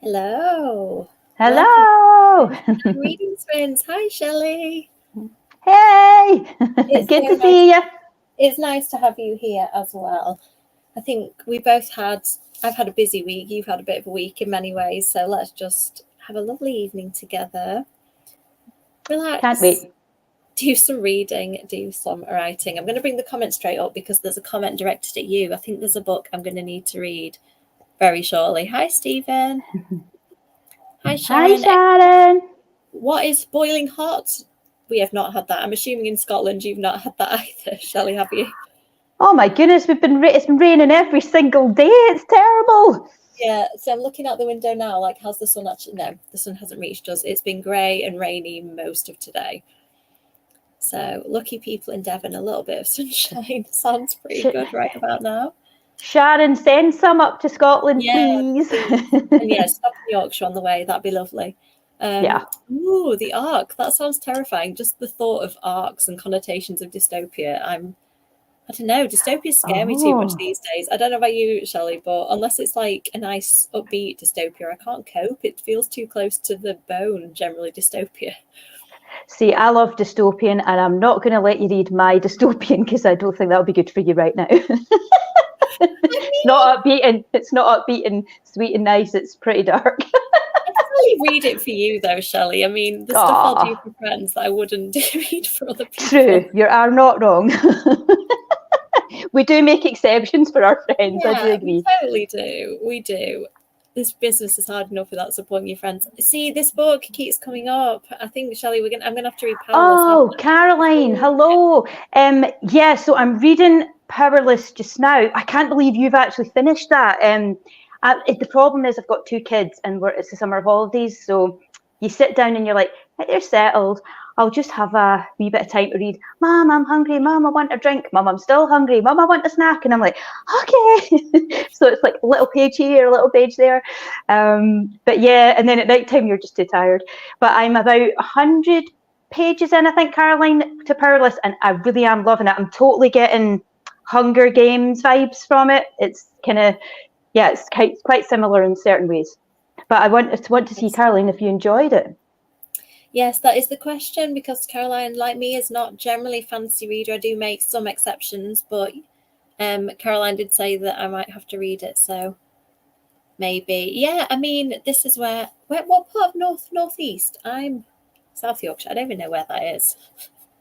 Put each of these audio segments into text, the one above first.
Hello. Hello. Reading friends. Hi, Shelly. Hey. Good to see you. It's nice to have you here as well. I think I've had a busy week. You've had a bit of a week in many ways. So let's just have a lovely evening together. Relax. Can't wait. Do some reading, do some writing. I'm going to bring the comment straight up because there's a comment directed at you. I think there's a book I'm going to need to read very shortly. Hi, Stephen. Hi, Sharon. Hi, Sharon. What is boiling hot? We have not had that. I'm assuming in Scotland you've not had that either. Shelley, have you? Oh my goodness, it's been raining every single day. It's terrible. Yeah, so I'm looking out the window now. Like, how's the sun actually? No, the sun hasn't reached us. It's been grey and rainy most of today. So lucky people in Devon, a little bit of sunshine sounds pretty good right about now. Sharon, send some up to Scotland, please. And yeah, stop in Yorkshire on the way. That'd be lovely. Yeah. Ooh, the Ark. That sounds terrifying. Just the thought of arcs and connotations of dystopia. I don't know. Dystopias scare me too much these days. I don't know about you, Shelley, but unless it's like a nice upbeat dystopia, I can't cope. It feels too close to the bone, generally, dystopia. See, I love dystopian, and I'm not going to let you read my dystopian because I don't think that'll be good for you right now. It's not upbeat and sweet and nice. It's pretty dark. I can really read it for you, though, Shelley. I mean, the stuff I'll do for friends that I wouldn't read for other people. True, you are not wrong. We do make exceptions for our friends. Yeah, I do agree. We totally do. We do. This business is hard enough without supporting your friends. See, this book keeps coming up. I think, Shelley, I'm going to have to read Powerless. Oh, Caroline, hello. Yeah, so I'm reading Powerless just now. I can't believe you've actually finished that. The problem is I've got 2 kids and it's the summer holidays. So you sit down and you're like, right, they're settled. I'll just have a wee bit of time to read. Mom, I'm hungry. Mom, I want a drink. Mom, I'm still hungry. Mom, I want a snack. And I'm like, okay. So it's like a little page here, a little page there. But yeah, and then at night time, you're just too tired. But I'm about 100 pages in, I think, Caroline, to Powerless. And I really am loving it. I'm totally getting Hunger Games vibes from it. It's kind of, yeah, it's quite similar in certain ways. But I want to see, Caroline, if you enjoyed it. Yes, that is the question, because Caroline, like me, is not generally a fantasy reader. I do make some exceptions, but Caroline did say that I might have to read it, so maybe. Yeah, I mean, this is what part of northeast? I'm South Yorkshire. I don't even know where that is.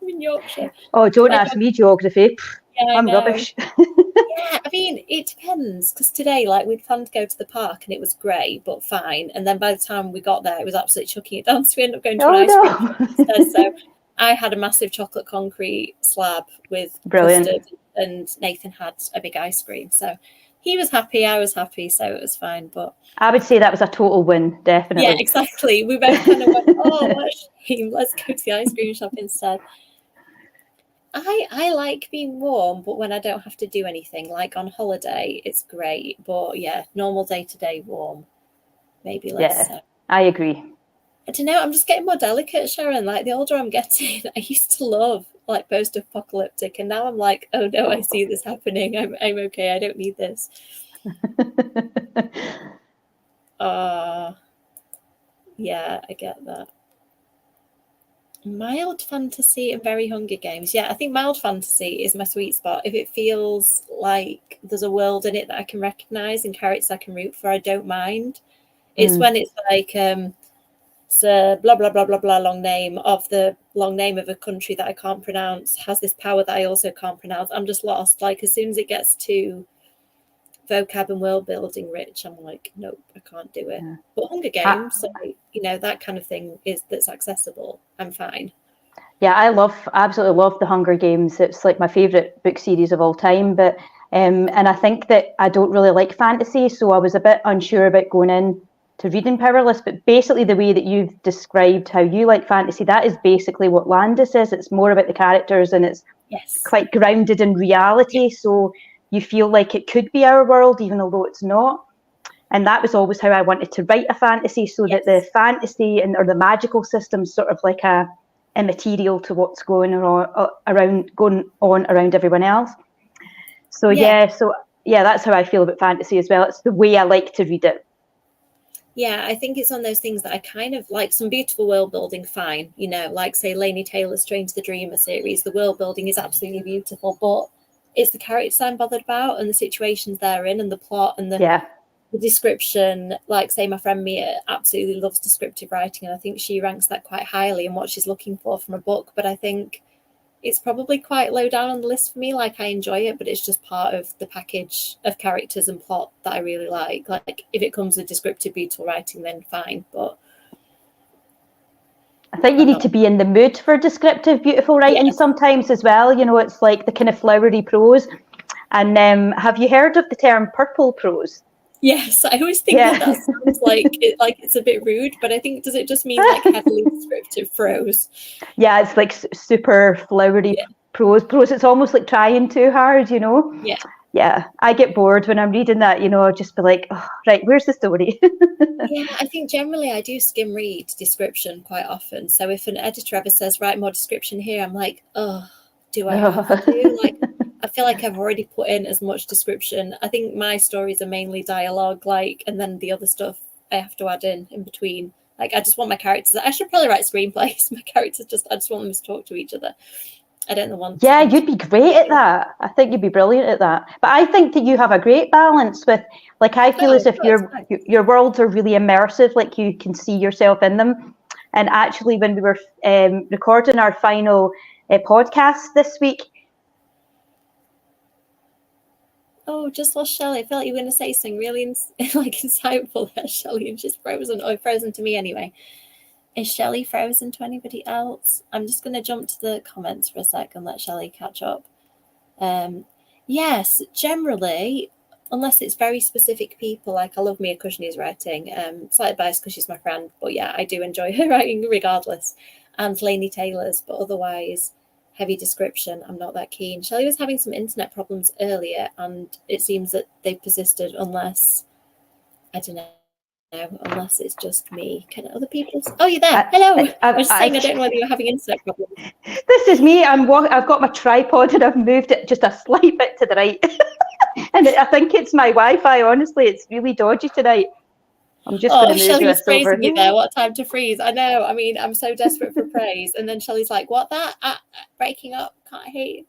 I'm in Yorkshire. Oh, don't ask me geography. Yeah, I'm rubbish. Yeah, I mean, it depends, because today, like, we'd planned to go to the park and it was grey, but fine. And then by the time we got there, it was absolutely chucking it down. So we ended up going to an ice cream instead. So I had a massive chocolate concrete slab with custard, and Nathan had a big ice cream. So he was happy, I was happy, so it was fine. But I would say that was a total win, definitely. Yeah, exactly. We both kind of went, oh, what a shame. Let's go to the ice cream shop instead. I like being warm, but when I don't have to do anything, like on holiday, it's great. But yeah, normal day-to-day warm, maybe less. Yeah, I agree. I don't know, I'm just getting more delicate, Sharon. Like, the older I'm getting, I used to love like post-apocalyptic, and now I'm like, oh no, I see this happening. I'm okay. I don't need this. Yeah, I get that. Mild fantasy and very Hunger Games. Yeah, I think mild fantasy is my sweet spot. If it feels like there's a world in it that I can recognize and characters I can root for, I don't mind. It's when it's like it's a blah blah blah blah blah long name of a country that I can't pronounce, has this power that I also can't pronounce. I'm just lost. Like, as soon as it gets to vocab and world building rich, I'm like, nope, I can't do it. Yeah. But Hunger Games, like, you know, that kind of thing that's accessible, I'm fine. Yeah, I absolutely love the Hunger Games. It's like my favorite book series of all time. But and I think that I don't really like fantasy, so I was a bit unsure about going in to reading Powerless. But basically, the way that you've described how you like fantasy, that is basically what Landis is. It's more about the characters, and it's quite grounded in reality. So you feel like it could be our world, even although it's not. And that was always how I wanted to write a fantasy, so that the fantasy or the magical system's sort of like a immaterial to what's going on around everyone else. So that's how I feel about fantasy as well. It's the way I like to read it. Yeah, I think it's one of those things that I kind of like. Some beautiful world building, fine. You know, like say Laini Taylor's Train to the Dreamer series, the world building is absolutely beautiful, but it's the characters I'm bothered about and the situations they're in and the plot and the description. Like say my friend Mia absolutely loves descriptive writing, and I think she ranks that quite highly in what she's looking for from a book. But I think it's probably quite low down on the list for me. Like I enjoy it, but it's just part of the package of characters and plot that I really like. Like if it comes with descriptive, beautiful writing, then fine. But I think you need to be in the mood for descriptive, beautiful writing sometimes as well. You know, it's like the kind of flowery prose. And have you heard of the term purple prose? Yes, I always think that sounds like it's a bit rude, but I think, does it just mean like heavily descriptive prose? Yeah, it's like super flowery prose. It's almost like trying too hard, you know? Yeah, I get bored when I'm reading that, you know, I'll just be like, oh, right, where's the story? Yeah, I think generally I do skim read description quite often. So if an editor ever says, write more description here, I'm like, oh, do I have to? Like, I feel like I've already put in as much description. I think my stories are mainly dialogue, like, and then the other stuff I have to add in between. Like, I just want my characters. I should probably write screenplays. My characters I just want them to talk to each other. I don't want. Yeah, you'd be great at that. I think you'd be brilliant at that. But I think that you have a great balance with, like, I feel as if your worlds are really immersive, like you can see yourself in them. And actually, when we were recording our final podcast this week. Oh, just lost Shelly. I felt like you were going to say something really insightful there, Shelly, and she's frozen. Oh, frozen to me anyway. Is Shelly frozen to anybody else? I'm just going to jump to the comments for a sec and let Shelly catch up. Yes, generally, unless it's very specific people, like I love Mia Cushion's writing. Slightly biased because she's my friend, but yeah, I do enjoy her writing regardless. And Laini Taylor's, but otherwise, heavy description, I'm not that keen. Shelly was having some internet problems earlier, and it seems that they've persisted unless, I don't know, unless it's just me. Can other people? Oh, you're there. Hello. I was saying I don't know whether you're having internet problems. This is me. I've got my tripod and I've moved it just a slight bit to the right. And I think it's my Wi-Fi. Honestly, it's really dodgy tonight. I'm just going to move Shelly's this over. praising you there. What time to freeze? I know. I mean, I'm so desperate for praise. And then Shelly's like, what that? Breaking up. Can't hear you.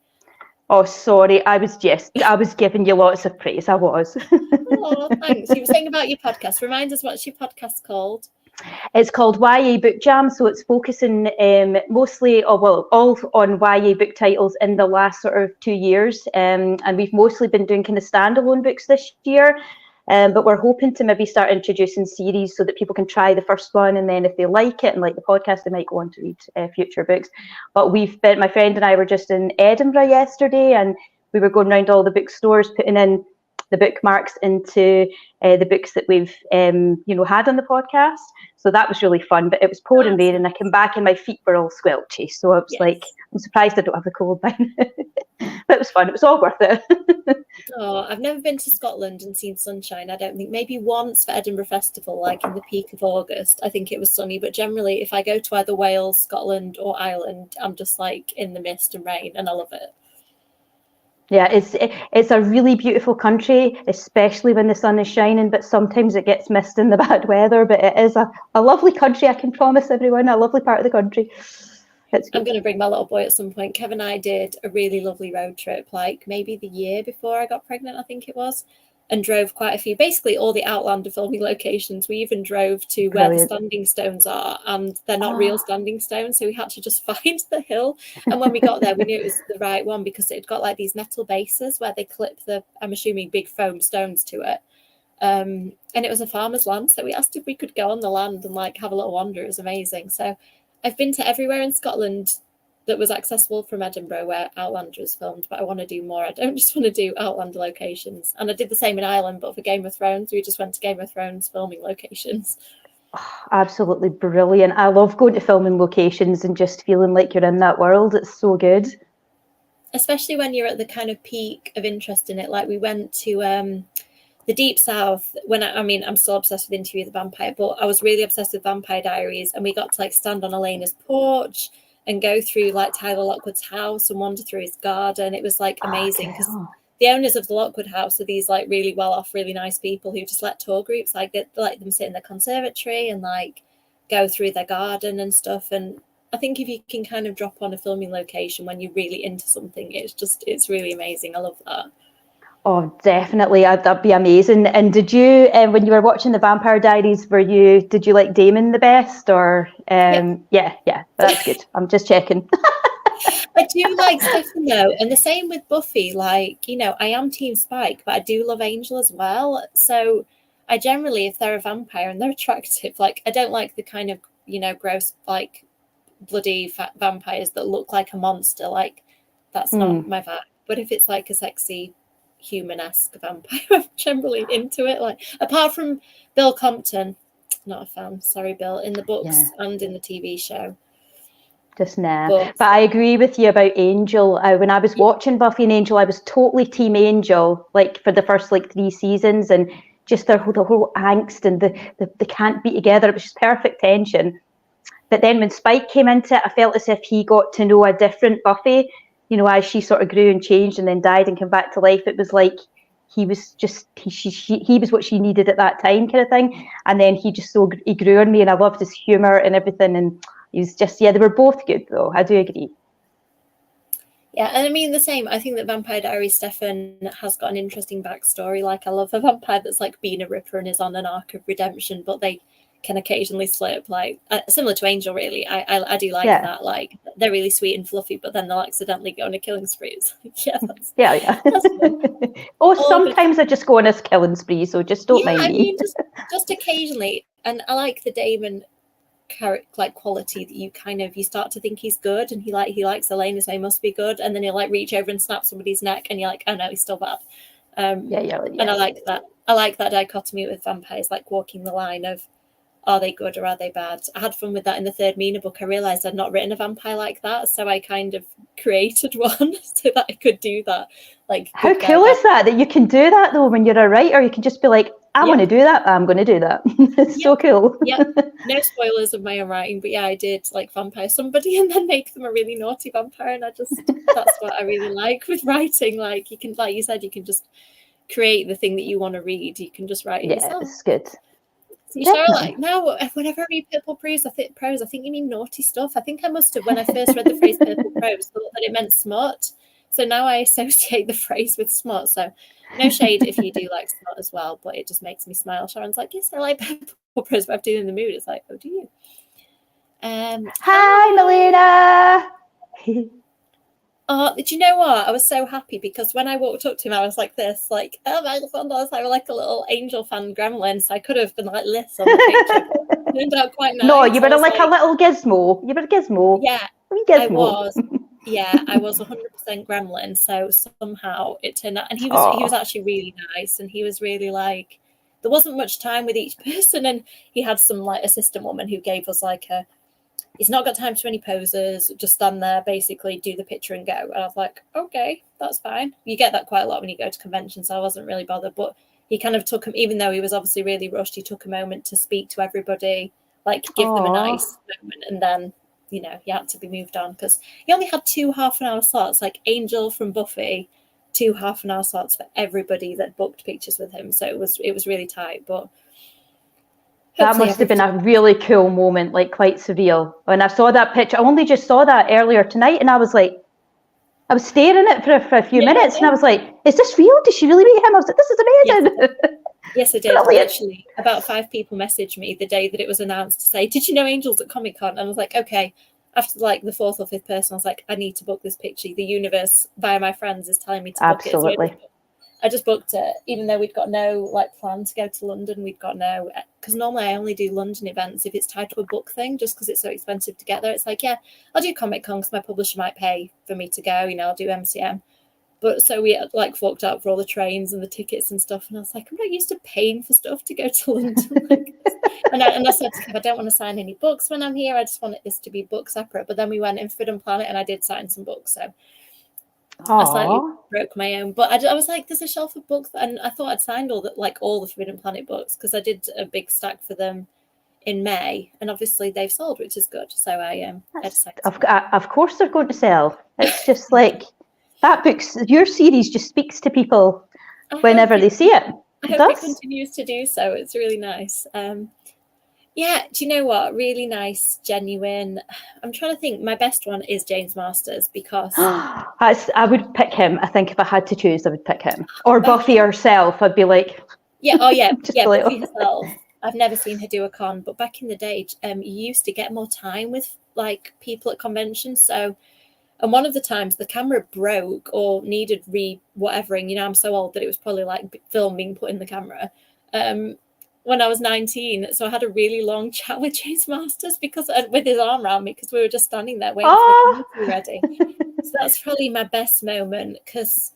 Oh, sorry. I was giving you lots of praise. I was. Oh, thanks. You were saying about your podcast. Remind us, what's your podcast called? It's called YA Book Jam. So it's focusing mostly, all on YA book titles in the last sort of 2 years. And we've mostly been doing kind of standalone books this year. But we're hoping to maybe start introducing series so that people can try the first one, and then if they like it and like the podcast, they might go on to read future books. But my friend and I were just in Edinburgh yesterday, and we were going around all the bookstores putting in the bookmarks into the books that we've had on the podcast. So that was really fun, but it was pouring rain and I came back and my feet were all squelchy. So I was like, I'm surprised I don't have a cold by now. But it was fun. It was all worth it. Oh, I've never been to Scotland and seen sunshine. I don't think. Maybe once for Edinburgh Festival, like in the peak of August. I think it was sunny. But generally, if I go to either Wales, Scotland or Ireland, I'm just like in the mist and rain, and I love it. Yeah, it's a really beautiful country, especially when the sun is shining, but sometimes it gets missed in the bad weather. But it is a lovely country, I can promise everyone, a lovely part of the country. I'm going to bring my little boy at some point. Kevin and I did a really lovely road trip, like maybe the year before I got pregnant, I think it was, and drove quite a few, basically all the Outlander filming locations. We even drove to where the standing stones are, and they're not real standing stones, so we had to just find the hill. And when we got there, we knew it was the right one because it got like these metal bases where they clip I'm assuming, big foam stones to it. And it was a farmer's land, so we asked if we could go on the land and like have a little wander. It was amazing. So I've been to everywhere in Scotland that was accessible from Edinburgh where Outlander is filmed, but I want to do more. I don't just want to do Outlander locations. And I did the same in Ireland, but for Game of Thrones, we just went to Game of Thrones filming locations. Oh, absolutely brilliant. I love going to filming locations and just feeling like you're in that world. It's so good. Especially when you're at the kind of peak of interest in it. Like we went to the Deep South, when I'm still obsessed with Interview with the Vampire, but I was really obsessed with Vampire Diaries, and we got to like stand on Elena's porch and go through like Tyler Lockwood's house and wander through his garden. It was like amazing because the owners of the Lockwood house are these like really well-off, really nice people who just let tour groups like let them sit in the conservatory and like go through their garden and stuff. And I think if you can kind of drop on a filming location when you're really into something, it's really amazing. I love that. Oh, definitely. That'd be amazing. And did you, when you were watching the Vampire Diaries, did you like Damon the best, or? Yeah, that's good. I'm just checking. I do like Stefan though, and the same with Buffy. Like, you know, I am Team Spike, but I do love Angel as well. So I generally, if they're a vampire and they're attractive, like I don't like the kind of, you know, gross, like bloody fat vampires that look like a monster. Like that's not my vibe. But if it's like a sexy human-esque vampire, I'm generally into it. Like apart from Bill Compton, not a fan. Sorry, Bill. In the books and in the TV show. Just nah. But I agree with you about Angel. When I was watching Buffy and Angel, I was totally Team Angel, like for the first like 3 seasons, and just the whole angst and they can't be together. It was just perfect tension. But then when Spike came into it, I felt as if he got to know a different Buffy, you know, as she sort of grew and changed and then died and came back to life. It was like he was just he was what she needed at that time, kind of thing. And then he grew on me, and I loved his humor and everything. And he was just, they were both good though. I do agree. Yeah, and I mean the same. I think that Vampire Diaries Stefan has got an interesting backstory. Like I love a vampire that's like been a ripper and is on an arc of redemption, but they can occasionally slip, like similar to Angel. Really, I do like that. Like they're really sweet and fluffy, but then they'll accidentally go on a killing spree. It's like, that's sometimes I just go on a killing spree, so just don't mind me. I mean, just occasionally. And I like the Damon like quality that you start to think he's good, and he likes Elena, so he must be good, and then he'll like reach over and snap somebody's neck, and you're like, oh no, he's still bad. And I like that dichotomy with vampires, like walking the line of, are they good or are they bad? I had fun with that in the third Mina book. I realized I'd not written a vampire like that, so I kind of created one so that I could do that. Like, how cool is that you can do that though when you're a writer? You can just be like, I want to do that, I'm going to do that. It's so cool. No spoilers of my own writing, but I did like vampire somebody and then make them a really naughty vampire, and that's what I really like with writing. Like you can, like you said, you can just create the thing that you want to read. You can just write it yourself. It's good. So Cheryl, like now, whenever I read purple prose, I think you mean naughty stuff. I think I must have, when I first read the phrase purple prose, thought that it meant smut. So now I associate the phrase with smut. So no shade if you do like smut as well, but it just makes me smile. Sharon's like, yes, I like purple prose, but I'm doing in the mood. It's like, oh, do you? Hi, Melina. Oh, do you know what? I was so happy because when I walked up to him, I was like this, like, oh my God, I was like a little Angel fan gremlin, so I could have been like this on the picture. It turned out quite nice. No, you were like a little gizmo. You were a gizmo. Yeah, gizmo. I was. Yeah, I was 100% gremlin. So somehow it turned out, and he was actually really nice, and he was really like, there wasn't much time with each person, and he had some like assistant woman who gave us like he's not got time for any poses, just stand there, basically do the picture and go. And I was like, okay, that's fine. You get that quite a lot when you go to conventions, so I wasn't really bothered. But he kind of took him, even though he was obviously really rushed, he took a moment to speak to everybody, like give them a nice moment. And then, he had to be moved on because he only had 2 half-an-hour slots, like Angel from Buffy, 2 half-an-hour slots for everybody that booked pictures with him. So it was really tight, but that must have been a really cool moment, like quite surreal. When I saw that picture, I only just saw that earlier tonight, and I was staring at it for a few minutes, and I was like, is this real? Did she really meet him? I was like, this is amazing. Yes, I did. Literally, about 5 people messaged me the day that it was announced to say, did you know Angel's at Comic-Con? And I was like, okay. After like the 4th or 5th person, I was like, I need to book this picture. The universe, via my friends, is telling me to book it. So I just booked it, even though we'd got no like plan to go to London. We'd got no, because normally I only do London events if it's tied to a book thing, just because it's so expensive to get there. It's like, yeah, I'll do Comic-Con because my publisher might pay for me to go. I'll do MCM. But so we like forked out for all the trains and the tickets and stuff. And I was like, I'm not used to paying for stuff to go to London. and I said to him, I don't want to sign any books when I'm here. I just want this to be book separate. But then we went in Forbidden Planet and I did sign some books. So I slightly Aww. broke my own, but I was like, there's a shelf of books, and I thought I'd signed all the Forbidden Planet books because I did a big stack for them in May, and obviously they've sold, which is good. So I decided. Of course they're going to sell. It's just like that your series just speaks to people whenever they see it. I hope it continues to do so. It's really nice. Yeah, do you know what? Really nice, genuine. I'm trying to think. My best one is James Masters because I would pick him. I think if I had to choose, I would pick him. Or Buffy herself. I'd be like, Buffy herself. I've never seen her do a con, but back in the day, you used to get more time with like people at conventions. So, and one of the times the camera broke or needed whatevering. You know, I'm so old that it was probably like film being put in the camera. When I was 19, so I had a really long chat with James Masters because with his arm around me because we were just standing there waiting for the camera to be ready. So that's probably my best moment because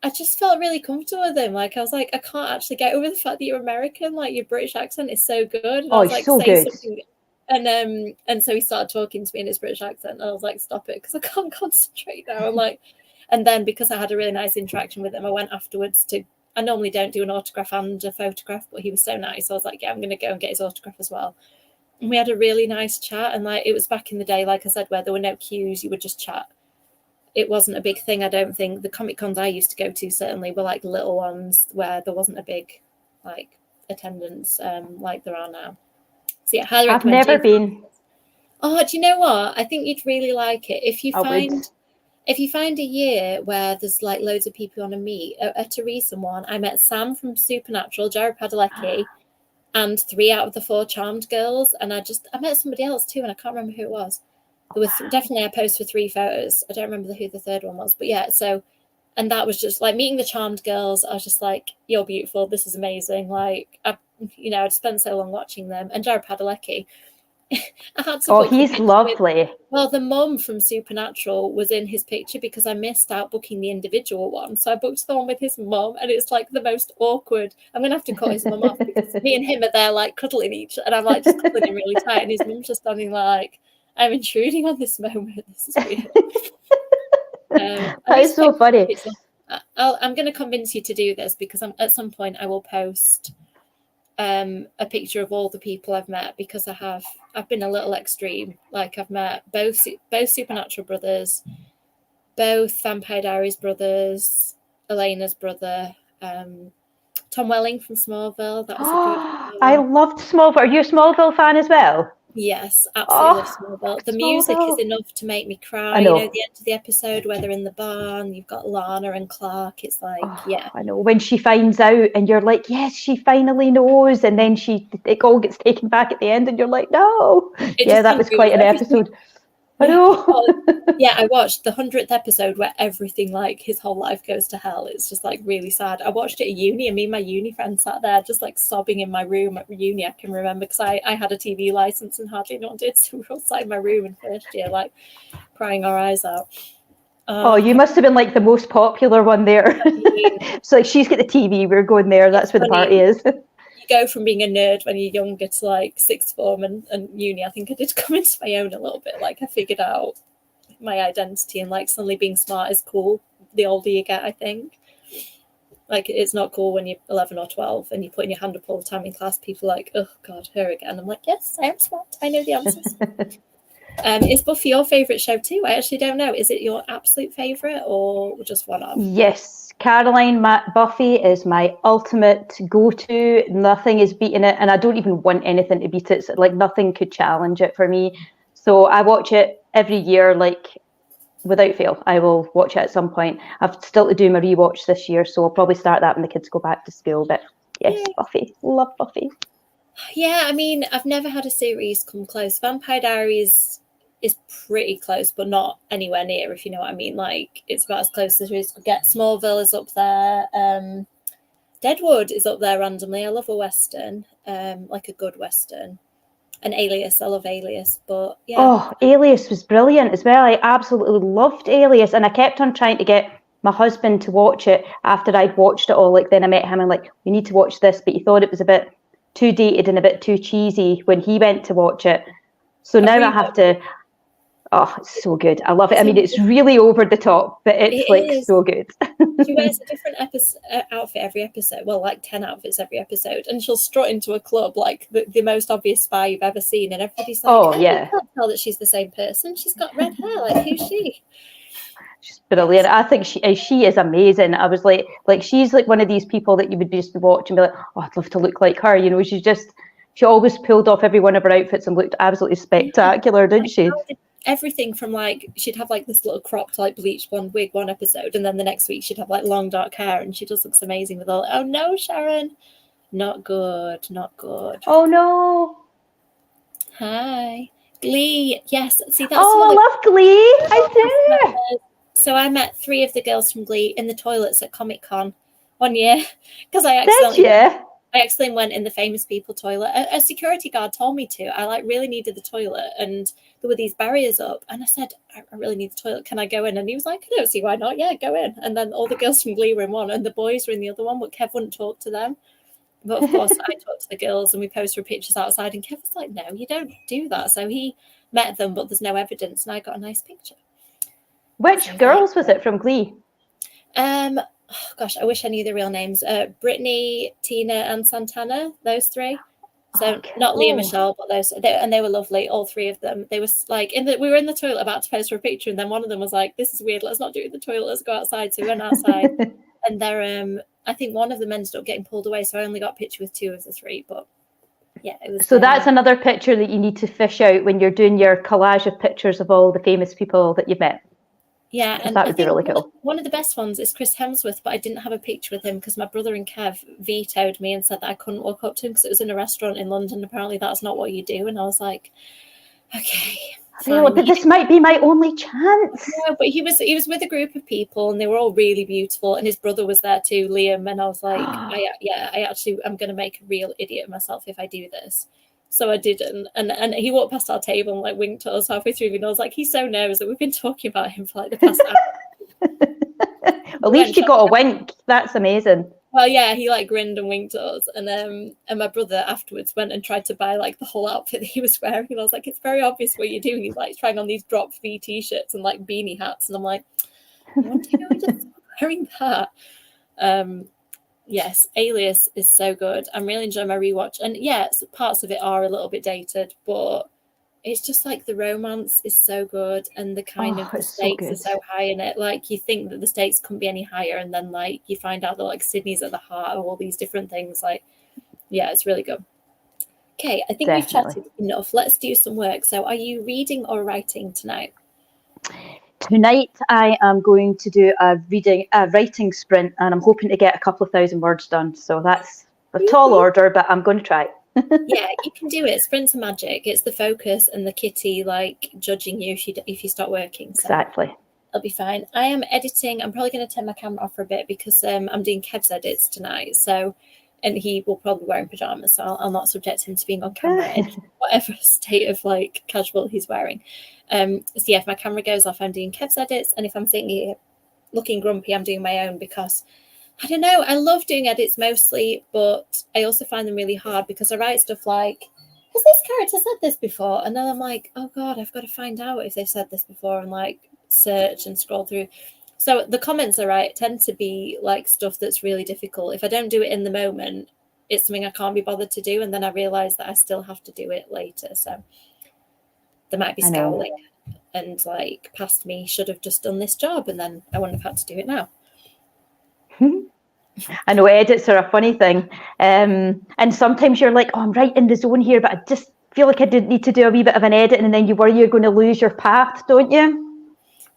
I just felt really comfortable with him. Like I was like, I can't actually get over the fact that you're American. Like your British accent is so good. And I was like, so say good. something. And so he started talking to me in his British accent, and I was like, stop it, because I can't concentrate now. And then because I had a really nice interaction with him, I went afterwards to. I normally don't do an autograph and a photograph, but he was so nice. I was like, yeah, I'm going to go and get his autograph as well. And we had a really nice chat. And like it was back in the day, like I said, where there were no queues, you would just chat. It wasn't a big thing, I don't think. The Comic Cons I used to go to certainly were like little ones where there wasn't a big like attendance like there are now. So yeah, highly recommend. I've never been. Oh, do you know what? I think you'd really like it if you find a year where there's like loads of people you want to meet. At a recent one, I met Sam from Supernatural, Jared Padalecki, and 3 out of the 4 Charmed girls. And I met somebody else too, and I can't remember who it was. There was definitely a post for 3 photos. I don't remember who the third one was, but yeah. So, and that was just like meeting the Charmed girls. I was just like, you're beautiful. This is amazing. Like, I'd spent so long watching them. And Jared Padalecki. I had to he's lovely. The mum from Supernatural was in his picture because I missed out booking the individual one. So I booked the one with his mum, and it's like the most awkward. I'm going to have to cut his mum off because me and him are there like cuddling each other, and I'm like just cuddling him really tight, and his mum's just standing like, I'm intruding on this moment. This is weird. That is so funny. I'm going to convince you to do this because at some point I will post a picture of all the people I've met, because I've been a little extreme. Like I've met both Supernatural brothers, both Vampire Diaries brothers, Elena's brother, Tom Welling from Smallville. That was a good one. I loved Smallville. Are you a Smallville fan as well? Yes, absolutely love Smallville. The music is enough to make me cry. I know. You know, the end of the episode where they're in the barn, you've got Lana and Clark. It's like, yeah. I know. When she finds out and you're like, yes, she finally knows. And then it all gets taken back at the end and you're like, no. Yeah, that was quite an episode. I know. Yeah, I watched the 100th episode where everything, like his whole life goes to hell. It's just like really sad. I watched it at uni, and me and my uni friend sat there just like sobbing in my room at uni. I can remember because I had a TV license and hardly anyone did, so we were outside my room in first year, like crying our eyes out. You must have been like the most popular one there. So like, she's got the TV, we're going there. That's where the party is. Go from being a nerd when you're younger to like sixth form and uni. I think I did come into my own a little bit. Like I figured out my identity, and like suddenly being smart is cool the older you get. I think like it's not cool when you're 11 or 12 and you're putting your hand up all the time in class. People are like, oh god, her again. I'm like, yes, I am smart, I know the answers. Is Buffy your favourite show too? I actually don't know. Is it your absolute favourite or just one of? Yes, Caroline, Buffy is my ultimate go-to. Nothing is beating it, and I don't even want anything to beat it. So, like nothing could challenge it for me. So I watch it every year, like without fail. I will watch it at some point. I've still to do my rewatch this year, so I'll probably start that when the kids go back to school. But yes, Buffy, love Buffy. Yeah, I mean, I've never had a series come close. Vampire Diaries is pretty close, but not anywhere near, if you know what I mean. Like, it's about as close as we could get. Smallville is up there. Deadwood is up there randomly. I love a Western, like a good Western. And Alias, I love Alias, but yeah. Oh, Alias was brilliant as well. I absolutely loved Alias, and I kept on trying to get my husband to watch it after I'd watched it all. Like, then I met him and like, we need to watch this, but he thought it was a bit too dated and a bit too cheesy when he went to watch it. So now I have to... Oh, it's so good. I love it. I mean, it's really over the top, but it's so good. She wears a different outfit every episode. Well, like 10 outfits every episode. And she'll strut into a club like the most obvious spy you've ever seen. And everybody's like, you can't tell that she's the same person. She's got red hair. Like, who's she? She's brilliant. I think she is amazing. I was like she's like one of these people that you would just watch and be like, oh, I'd love to look like her. You know, she always pulled off every one of her outfits and looked absolutely spectacular, didn't she? Everything from like, she'd have like this little cropped like bleached blonde wig one episode, and then the next week she'd have like long dark hair, and she just looks amazing with all. Oh no, Sharon, not good. Oh no. Hi, Glee. Yes, see that's. Oh, I love Glee. I do. So I met 3 of the girls from Glee in the toilets at Comic-Con one year because I accidentally went in the famous people toilet. A security guard told me to. I like really needed the toilet, and there were these barriers up, and I said, I really need the toilet. Can I go in? And he was like, I don't see why not. Yeah, go in. And then all the girls from Glee were in one, and the boys were in the other one, but Kev wouldn't talk to them. But of course, I talked to the girls, and we posted pictures outside, and Kev was like, no, you don't do that. So he met them, but there's no evidence, and I got a nice picture. Which girls was it from Glee? Oh gosh, I wish I knew the real names. Brittany, Tina, and Santana. Those 3. So not Leah Michelle, but those. They were lovely, all 3 of them. They were like we were in the toilet about to pose for a picture, and then one of them was like, "This is weird. Let's not do it in the toilet. Let's go outside." So we went outside, and they're I think one of them ended up getting pulled away, so I only got a picture with 2 of the 3. But yeah, it was. So that's another picture that you need to fish out when you're doing your collage of pictures of all the famous people that you've met. Yeah, and that would be really cool. One of the best ones is Chris Hemsworth, but I didn't have a picture with him because my brother and Kev vetoed me and said that I couldn't walk up to him because it was in a restaurant in London. Apparently, that's not what you do. And I was like, okay. But this might be my only chance. Yeah, but he was with a group of people, and they were all really beautiful. And his brother was there too, Liam. And I was like, I'm going to make a real idiot of myself if I do this. So I didn't, and he walked past our table and like winked at us halfway through, and I was like, he so knows that we've been talking about him for like the past hour. At least you got a wink. That's amazing. Well, yeah, he like grinned and winked at us, and my brother afterwards went and tried to buy like the whole outfit that he was wearing, and I was like, it's very obvious what you're doing. He's like trying on these drop V t-shirts and like beanie hats, and I'm like, what do you know? Just wearing that. Yes, Alias is so good. I'm really enjoying my rewatch. And yes, parts of it are a little bit dated, but it's just like the romance is so good, and the kind of the stakes are so high in it. Like you think that the stakes couldn't be any higher, and then like you find out that like Sydney's at the heart of all these different things. Like, yeah, it's really good. Okay, I think we've chatted enough. Let's do some work. So are you reading or writing tonight? Tonight, I am going to do a writing sprint, and I'm hoping to get a couple of 1,000 words done. So that's a tall order, but I'm going to try. Yeah, you can do it. Sprints are magic. It's the focus and the kitty like judging you if you start working. So exactly. I'll be fine. I am editing. I'm probably going to turn my camera off for a bit because I'm doing Kev's edits tonight. So, and he will probably wear in pajamas, so I'll not subject him to being on camera in whatever state of like casual he's wearing. So yeah, if my camera goes off, I'm doing Kev's edits, and if I'm sitting here looking grumpy, I'm doing my own because I don't know. I love doing edits mostly, but I also find them really hard because I write stuff like, has this character said this before? And then I'm like, oh God, I've got to find out if they've said this before, and like search and scroll through. So the comments I write tend to be like stuff that's really difficult. If I don't do it in the moment, it's something I can't be bothered to do. And then I realize that I still have to do it later. So there might be scowling and like past me should have just done this job, and then I wouldn't have had to do it now. I know edits are a funny thing. And sometimes you're like, oh, I'm right in the zone here, but I just feel like I did need to do a wee bit of an edit, and then you worry you're going to lose your path, don't you?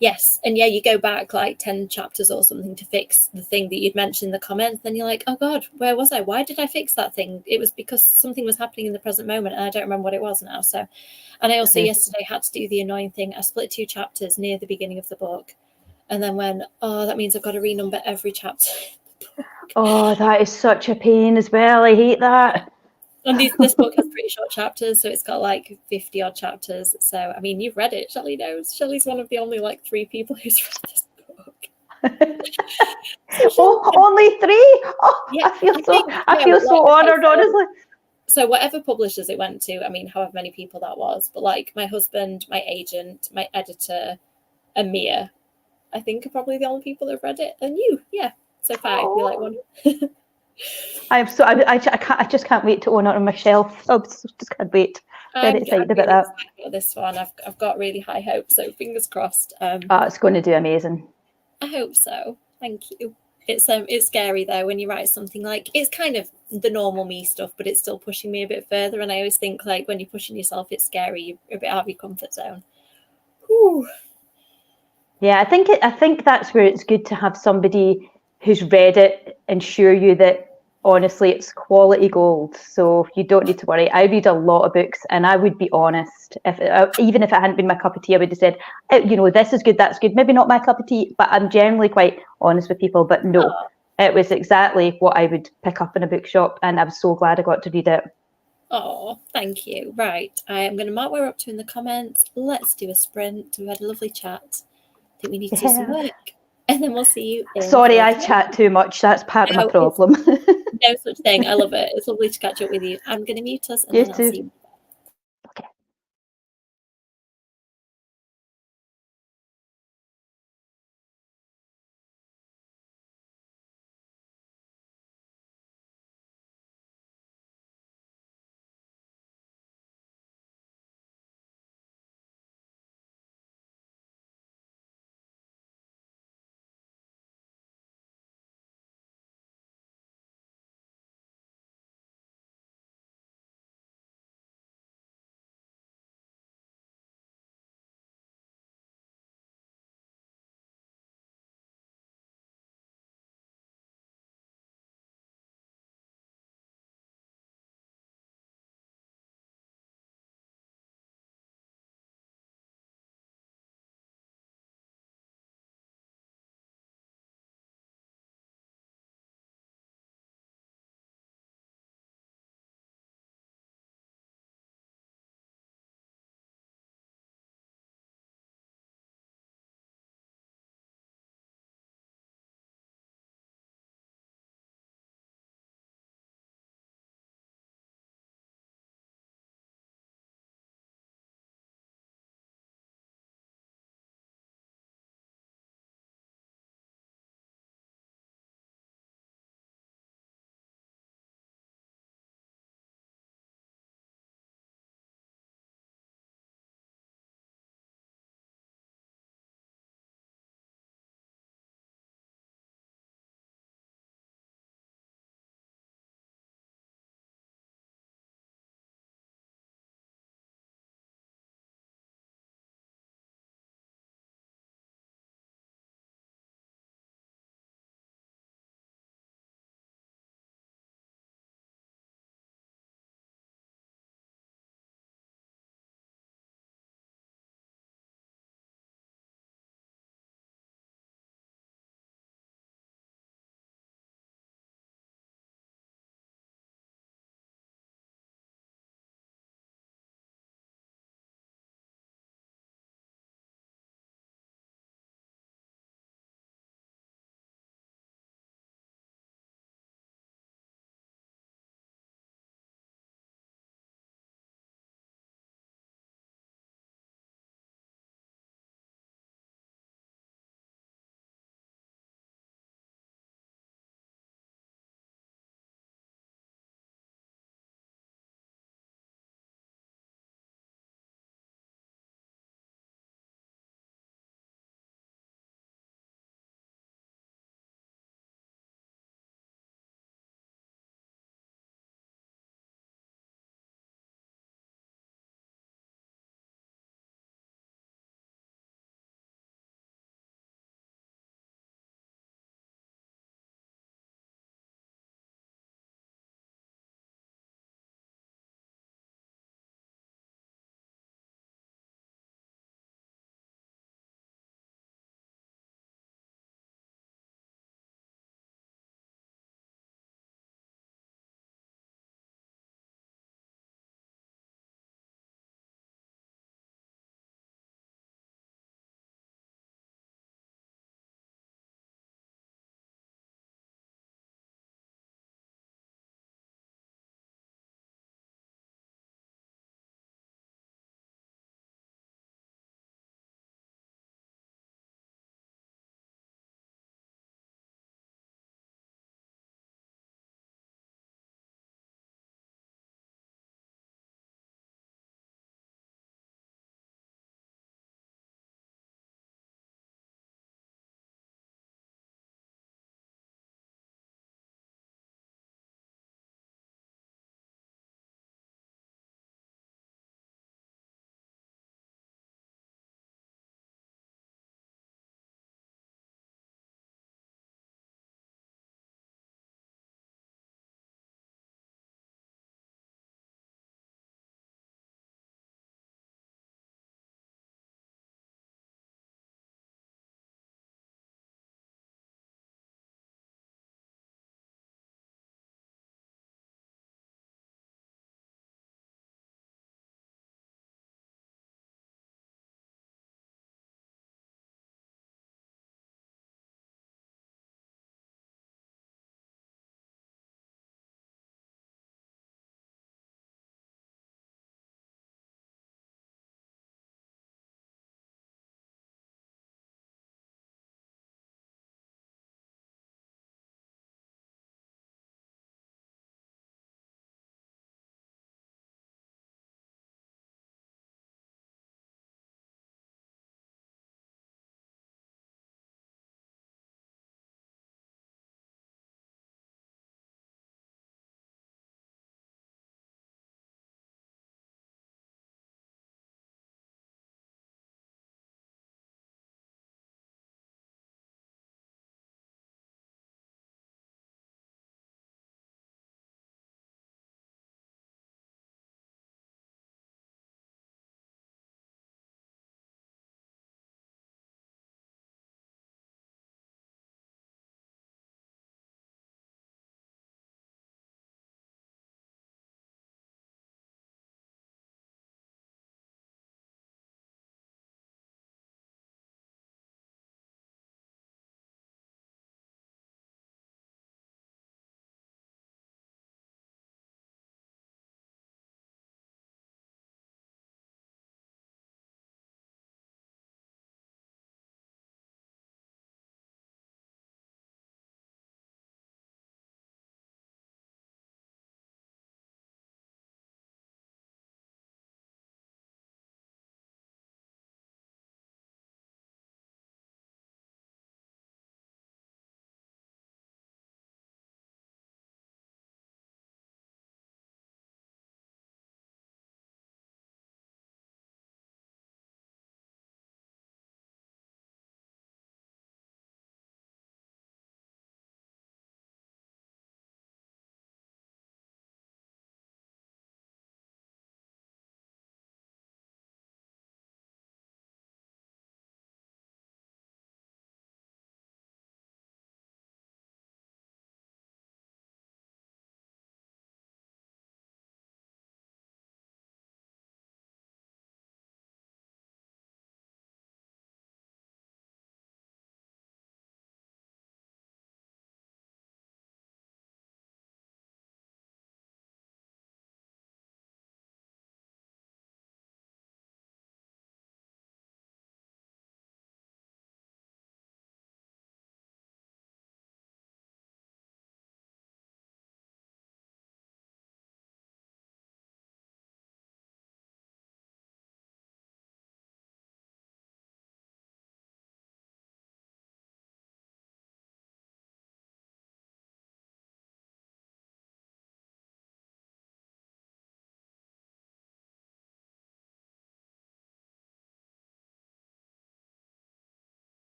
Yes. And yeah, you go back like 10 chapters or something to fix the thing that you'd mentioned in the comments. Then you're like, oh God, where was I? Why did I fix that thing? It was because something was happening in the present moment, and I don't remember what it was now. So, and I also yesterday had to do the annoying thing. I split 2 chapters near the beginning of the book, and then went, oh, that means I've got to renumber every chapter. Oh, that is such a pain as well. I hate that. And this book has pretty short chapters, so it's got like 50 odd chapters. So, I mean, you've read it. Shelly knows. Shelly's one of the only like 3 people who's read this book. Only 3? Oh, yeah, I feel so honoured, honestly. so whatever publishers it went to, I mean, however many people that was, but like my husband, my agent, my editor, and Mia, I think are probably the only people that have read it. And you, yeah. So 5, you're like 1. I just can't wait to own it on my shelf. I just can't wait. Very excited about that. Excited about this one. I've got really high hopes, so fingers crossed. It's going to do amazing. I hope so. Thank you. It's scary though when you write something like, it's kind of the normal me stuff, but it's still pushing me a bit further. And I always think like when you're pushing yourself, it's scary. You're a bit out of your comfort zone. Whew. Yeah, I think that's where it's good to have somebody who's read it ensure you that honestly it's quality gold. So you don't need to worry. I read a lot of books, and I would be honest. Even if it hadn't been my cup of tea, I would have said, this is good, that's good. Maybe not my cup of tea, but I'm generally quite honest with people. But no, it was exactly what I would pick up in a bookshop, and I'm so glad I got to read it. Oh, thank you. Right, I am going to mark where we're up to in the comments. Let's do a sprint. We've had a lovely chat. I think we need to do some work, and then we'll see you. Sorry, I chat too much. That's part of my problem. No such thing. I love it. It's lovely to catch up with you. I'm going to mute us, and You then I'll too. see you.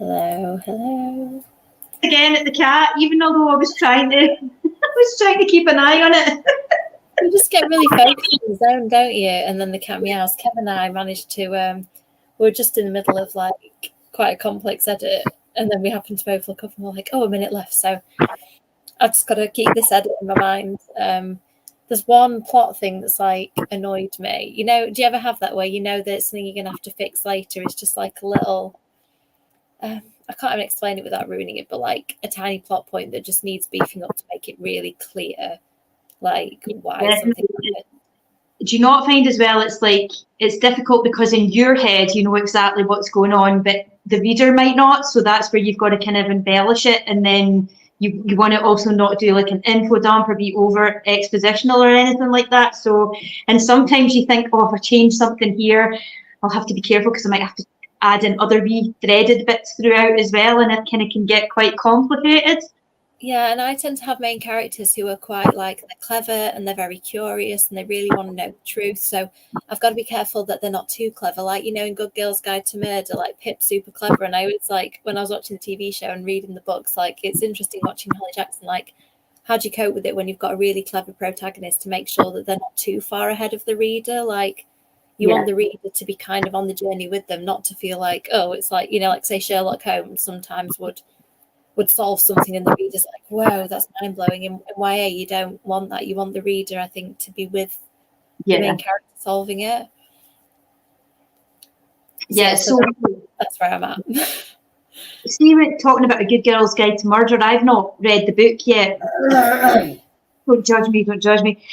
Hello, hello. Again at the cat, even although I was trying to keep an eye on it. You just get really focused in the zone, don't you? And then the cat meows. Kevin and I managed to, we were just in the middle of like quite a complex edit, and then we happened to both look up and we're like, oh, a minute left. So I've just got to keep this edit in my mind. There's one plot thing that's like annoyed me. You know, do you ever have that where you know there's something you're going to have to fix later? It's just like a little, I can't even explain it without ruining it, but like a tiny plot point that just needs beefing up to make it really clear, like why something happened. Do you not find as well, it's like, it's difficult because in your head, you know exactly what's going on, but the reader might not. So that's where you've got to kind of embellish it. And then you want to also not do like an info dump or be over expositional or anything like that. So, and sometimes you think, oh, if I change something here, I'll have to be careful because I might have to add in other wee threaded bits throughout as well. And it kind of can get quite complicated. Yeah, and I tend to have main characters who are quite like, they're clever and they're very curious and they really want to know the truth. So I've got to be careful that they're not too clever. Like, you know, in Good Girl's Guide to Murder, like Pip's super clever. And I was like, when I was watching the TV show and reading the books, like it's interesting watching Holly Jackson, like how do you cope with it when you've got a really clever protagonist to make sure that they're not too far ahead of the reader? Like you want the reader to be kind of on the journey with them, not to feel like, oh, it's like, you know, like say Sherlock Holmes sometimes would solve something and the reader's like, whoa, that's mind-blowing. In YA, you don't want that. You want the reader, I think, to be with the main character solving it. So that's where I'm at. See, we're talking about A Good Girl's Guide to Murder. I've not read the book yet. Don't judge me.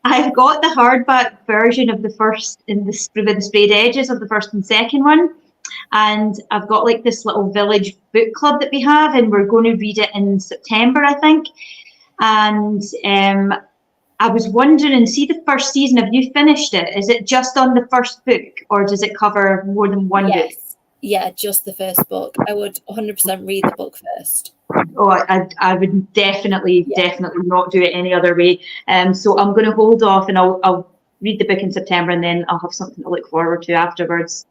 I've got the hardback version of the first, with the sprayed edges of the first and second one. And I've got like this little village book club that we have, and we're going to read it in September, I think. And I was wondering, see the first season, have you finished it? Is it just on the first book or does it cover more than one book? Yeah, just the first book. I would 100% read the book first. Oh, I would definitely not do it any other way. So I'm going to hold off and I'll read the book in September and then I'll have something to look forward to afterwards.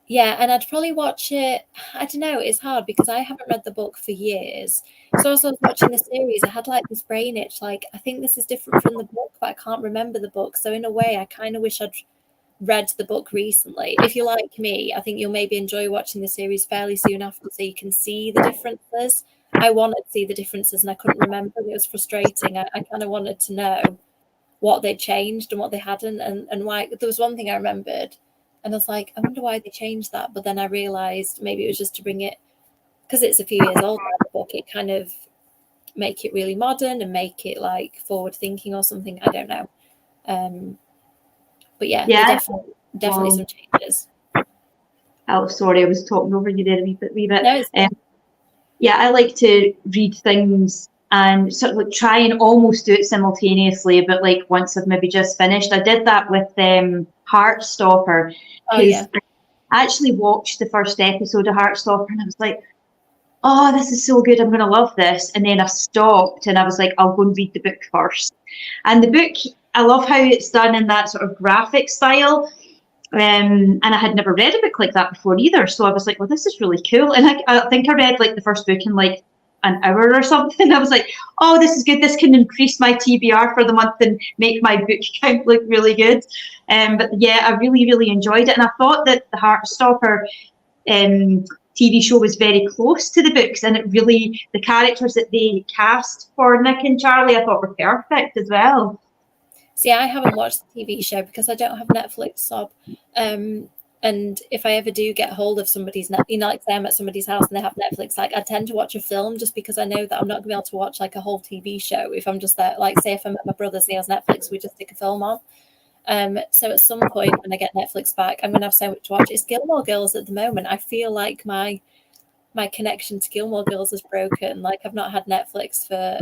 Yeah, and I'd probably watch it. I don't know, it's hard because I haven't read the book for years. So as I was watching the series, I had like this brain itch, like, I think this is different from the book, but I can't remember the book. So in a way, I kind of wish I'd read the book recently. If you're like me, I think you'll maybe enjoy watching the series fairly soon after so you can see the differences. I wanted to see the differences and I couldn't remember. It was frustrating. I kind of wanted to know what they changed and what they hadn't and why. There was one thing I remembered. And I was like, I wonder why they changed that. But then I realised maybe it was just to bring it, because it's a few years old now, the book, it kind of make it really modern and make it like forward thinking or something. I don't know. But yeah. Definitely some changes. Oh, sorry, I was talking over you there a wee bit. No, yeah, I like to read things and sort of like try and almost do it simultaneously, but like once I've maybe just finished. I did that with Heartstopper. Oh, yeah. I actually watched the first episode of Heartstopper and I was like, oh, this is so good, I'm going to love this. And then I stopped and I was like, I'll go and read the book first. And the book, I love how it's done in that sort of graphic style. And I had never read a book like that before either. So I was like, well, this is really cool. And I think I read like the first book in like an hour or something. I was like, oh, this is good. This can increase my TBR for the month and make my book count look really good. But yeah, I really, really enjoyed it. And I thought that the Heartstopper TV show was very close to the books. And it really, the characters that they cast for Nick and Charlie, I thought were perfect as well. See, I haven't watched the TV show because I don't have Netflix, Sob. And if I ever do get hold of somebody's, you know, like say I'm at somebody's house and they have Netflix, like I tend to watch a film just because I know that I'm not going to be able to watch like a whole TV show if I'm just there. Like say if I'm at my brother's and he has Netflix, we just stick a film on. So at some point when I get Netflix back, I'm going to have so much to watch. It's Gilmore Girls at the moment. I feel like my connection to Gilmore Girls is broken. Like I've not had Netflix for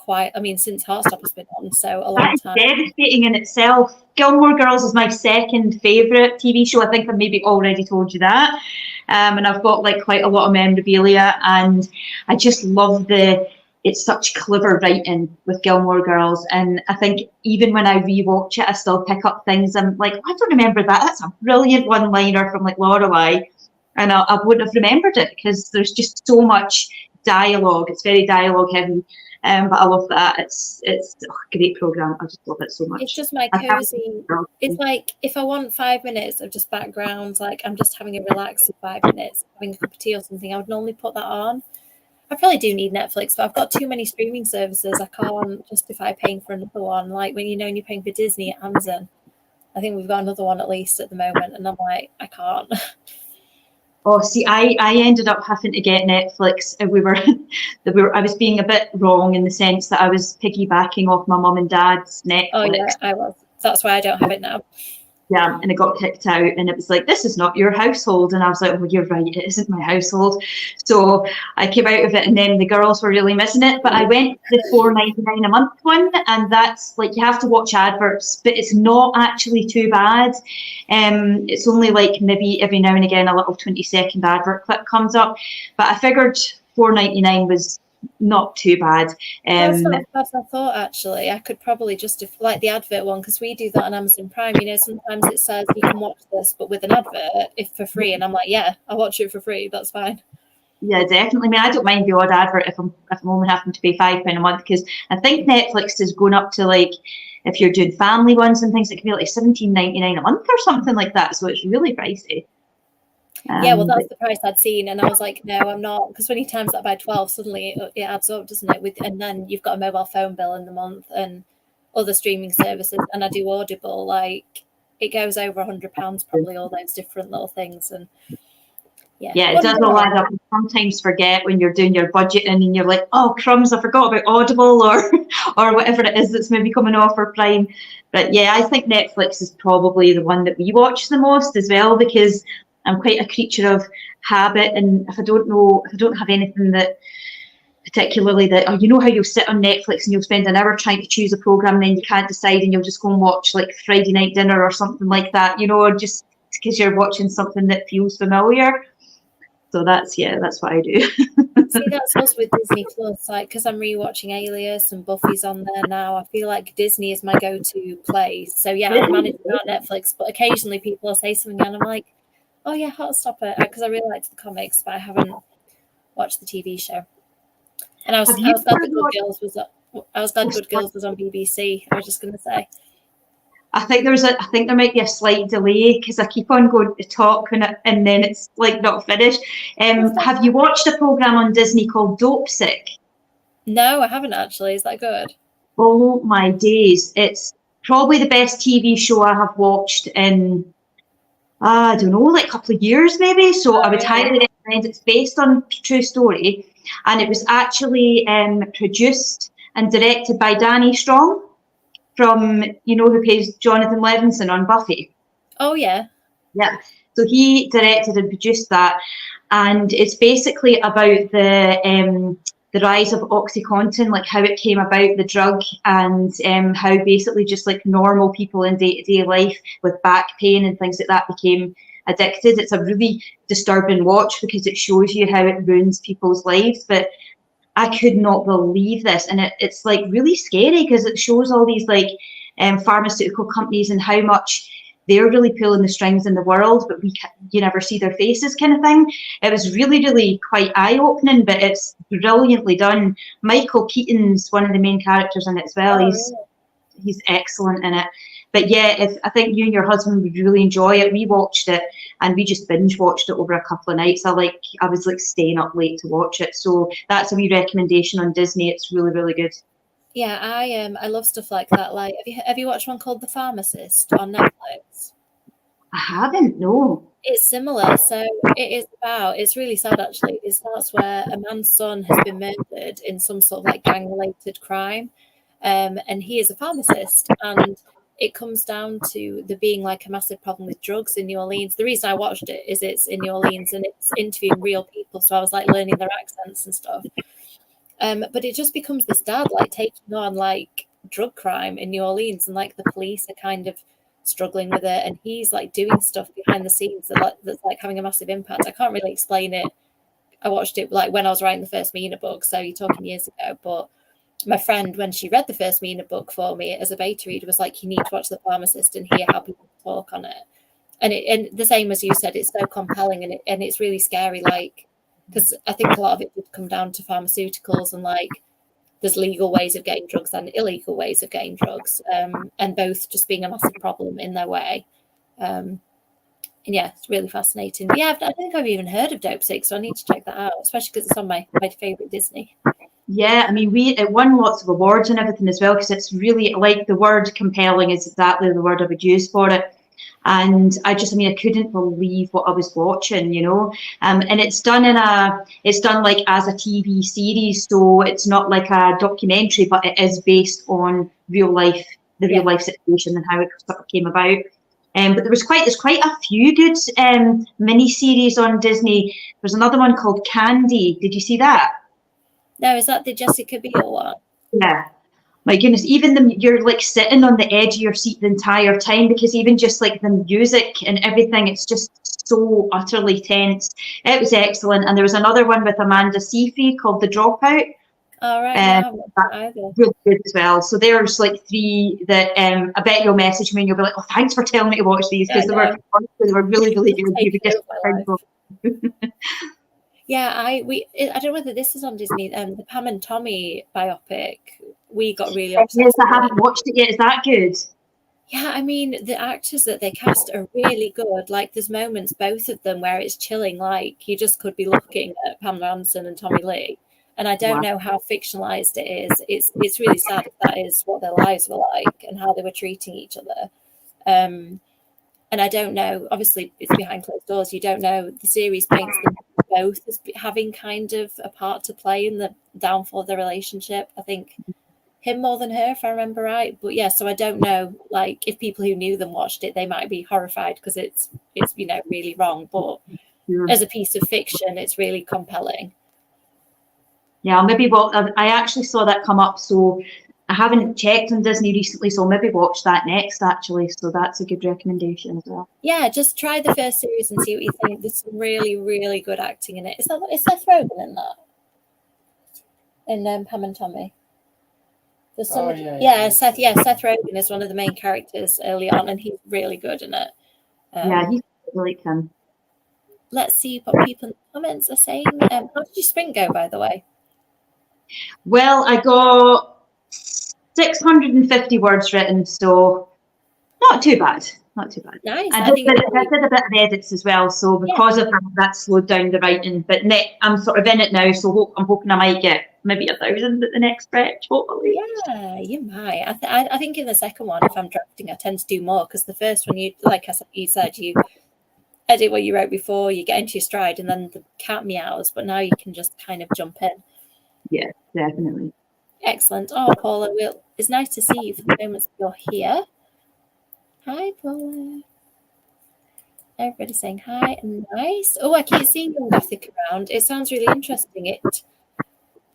since Heartstopper's been on, so a long time. That's devastating in itself. Gilmore Girls is my second favourite TV show. I think I've maybe already told you that. And I've got like quite a lot of memorabilia, and I just love it's such clever writing with Gilmore Girls. And I think even when I rewatch it, I still pick up things. I'm like, I don't remember that. That's a brilliant one-liner from like Lorelai. and I wouldn't have remembered it because there's just so much dialogue. It's very dialogue heavy, but I love that. It's a great program. I just love it so much. It's just my cozy. It's like if I want 5 minutes of just background, like I'm just having a relaxing 5 minutes, having a cup of tea or something, I would normally put that on. I probably do need Netflix, but I've got too many streaming services. I can't justify paying for another one. Like when you're paying for Disney, Amazon. I think we've got another one at least at the moment, and I'm like, I can't. Oh, see, I ended up having to get Netflix. I was being a bit wrong in the sense that I was piggybacking off my mum and dad's Netflix. Oh yeah, I was. That's why I don't have it now. Yeah, and it got kicked out, and it was like, this is not your household. And I was like, well, you're right, it isn't my household. So I came out of it, and then the girls were really missing it. But I went to the $4.99 a month one, and that's like, you have to watch adverts, but it's not actually too bad. It's only like maybe every now and again a little 20-second advert clip comes up. But I figured $4.99 was not too bad. That's not as bad as I thought, actually. I could probably just like the advert one, because we do that on Amazon Prime. Sometimes it says you can watch this, but with an advert, if for free. And I'm like, yeah, I'll watch it for free. That's fine. Yeah, definitely. I mean, I don't mind the odd advert if I'm only having to pay £5 a month, because I think Netflix is going up to, like, if you're doing family ones and things, it can be like $17.99 a month or something like that. So it's really pricey. Yeah, well, that's the price I'd seen, and I was like, no, I'm not, because when you times that by 12, suddenly it adds up, doesn't it? And then you've got a mobile phone bill in the month and other streaming services, and I do Audible, like it goes over £100 probably, all those different little things, and yeah, it does all add up. You sometimes forget when you're doing your budgeting and you're like, oh crumbs, I forgot about Audible or whatever it is that's maybe coming off for Prime. But yeah, I think Netflix is probably the one that we watch the most as well, because I'm quite a creature of habit, and if I don't have anything that particularly that, or you know how you'll sit on Netflix and you'll spend an hour trying to choose a program and then you can't decide and you'll just go and watch like Friday Night Dinner or something like that, or just because you're watching something that feels familiar. So that's what I do. See, that's also with Disney Plus, like, because I'm rewatching Alias and Buffy's on there now. I feel like Disney is my go-to place. So yeah, I'm managing out Netflix, but occasionally people will say something and I'm like, oh yeah, Hot Stopper, because I really liked the comics, but I haven't watched the TV show. And I was glad that Good Girls was on BBC. I was just going to say. I think there might be a slight delay because I keep on going to talk and then it's like not finished. Have you watched a program on Disney called Dope Sick? No, I haven't actually. Is that good? Oh my days! It's probably the best TV show I have watched in I don't know, like a couple of years maybe. So I would highly recommend. It's based on a true story, and it was actually produced and directed by Danny Strong, from who plays Jonathan Levinson on Buffy. Oh yeah. Yeah. So he directed and produced that, and it's basically about the rise of OxyContin, like how it came about, the drug, and how basically just like normal people in day-to-day life with back pain and things like that became addicted. It's a really disturbing watch because it shows you how it ruins people's lives. But I could not believe this, and it's like really scary because it shows all these like pharmaceutical companies and how much they're really pulling the strings in the world, but you never see their faces, kind of thing. It was really, really quite eye-opening, but it's brilliantly done. Michael Keaton's one of the main characters in it as well. He's excellent in it. But yeah, I think you and your husband would really enjoy it. We watched it and we just binge watched it over a couple of nights. I was like staying up late to watch it. So that's a wee recommendation on Disney. It's really, really good. Yeah, I love stuff like that. Like, have you watched one called The Pharmacist on Netflix? I haven't, no. It's similar. So it's really sad actually. It starts where a man's son has been murdered in some sort of like gang-related crime. And he is a pharmacist, and it comes down to there being like a massive problem with drugs in New Orleans. The reason I watched it is it's in New Orleans and it's interviewing real people, so I was like learning their accents and stuff. But it just becomes this dad like taking on like drug crime in New Orleans, and like the police are kind of struggling with it, and he's like doing stuff behind the scenes that's like having a massive impact. I can't really explain it. I watched it like when I was writing the first Mina book, so you're talking years ago. But my friend, when she read the first Mina book for me as a beta reader, was like, you need to watch The Pharmacist and hear how people talk on it. and the same as you said, it's so compelling, and it's really scary, like, because I think a lot of it would come down to pharmaceuticals, and like there's legal ways of getting drugs and illegal ways of getting drugs, and both just being a massive problem in their way. And yeah, it's really fascinating. But yeah, I don't think I've even heard of Dope Sick, so I need to check that out, especially because it's on my favorite Disney. Yeah, I mean, it won lots of awards and everything as well, because it's really, like, the word compelling is exactly the word I would use for it. And I couldn't believe what I was watching, you know. And it's done like as a TV series, so it's not like a documentary, but it is based on real life, the real life situation and how it sort of came about. But there's quite a few good mini series on Disney. There's another one called Candy. Did you see that? No, is that the Jessica Biel one? Yeah. My goodness, even you're like sitting on the edge of your seat the entire time, because even just like the music and everything, it's just so utterly tense. It was excellent. And there was another one with Amanda Seyfried called The Dropout. All right, no, either. Really good as well. So there's like three that I bet you'll message me and you'll be like, "Oh, thanks for telling me to watch these," because they were really, really good. Yeah, I don't know whether this is on Disney. The Pam and Tommy biopic, we got really obsessed. Yes, I haven't watched it yet. Is that good? Yeah, I mean, the actors that they cast are really good. Like, there's moments, both of them, where it's chilling. Like, you just could be looking at Pamela Anderson and Tommy Lee. And I don't know how fictionalized it is. It's really sad if that is what their lives were like and how they were treating each other. And I don't know. Obviously, it's behind closed doors. You don't know. The series paints them both as having kind of a part to play in the downfall of the relationship. I think him more than her, if I remember right. But yeah, so I don't know. Like, if people who knew them watched it, they might be horrified because it's really wrong. But as a piece of fiction, it's really compelling. Yeah, maybe I actually saw that come up, so I haven't checked on Disney recently, so I'll maybe watch that next, actually. So that's a good recommendation as well. Yeah, just try the first series and see what you think. There's some really, really good acting in it. Is Seth Rogen in that? In Pam and Tommy? There's some, Seth Rogen is one of the main characters early on, and he's really good in it. Yeah, he's like him. Let's see what people in the comments are saying. How did your sprint go, by the way? Well, I got 650 words written, so not too bad. Not too bad. Nice. I did a bit of edits as well, so because of that slowed down the writing. But I'm sort of in it now, so I'm hoping I might get maybe 1,000 at the next stretch, hopefully. Yeah, you might. I think in the second one, if I'm drafting, I tend to do more, because the first one, you said, you edit what you wrote before, you get into your stride, and then the cat meows, but now you can just kind of jump in. Yeah, definitely. Excellent. Oh, Paula, it's nice to see you for the moments you're here. Hi, Paula. Everybody's saying hi and nice. Oh, I keep seeing Young Gothic around. It sounds really interesting.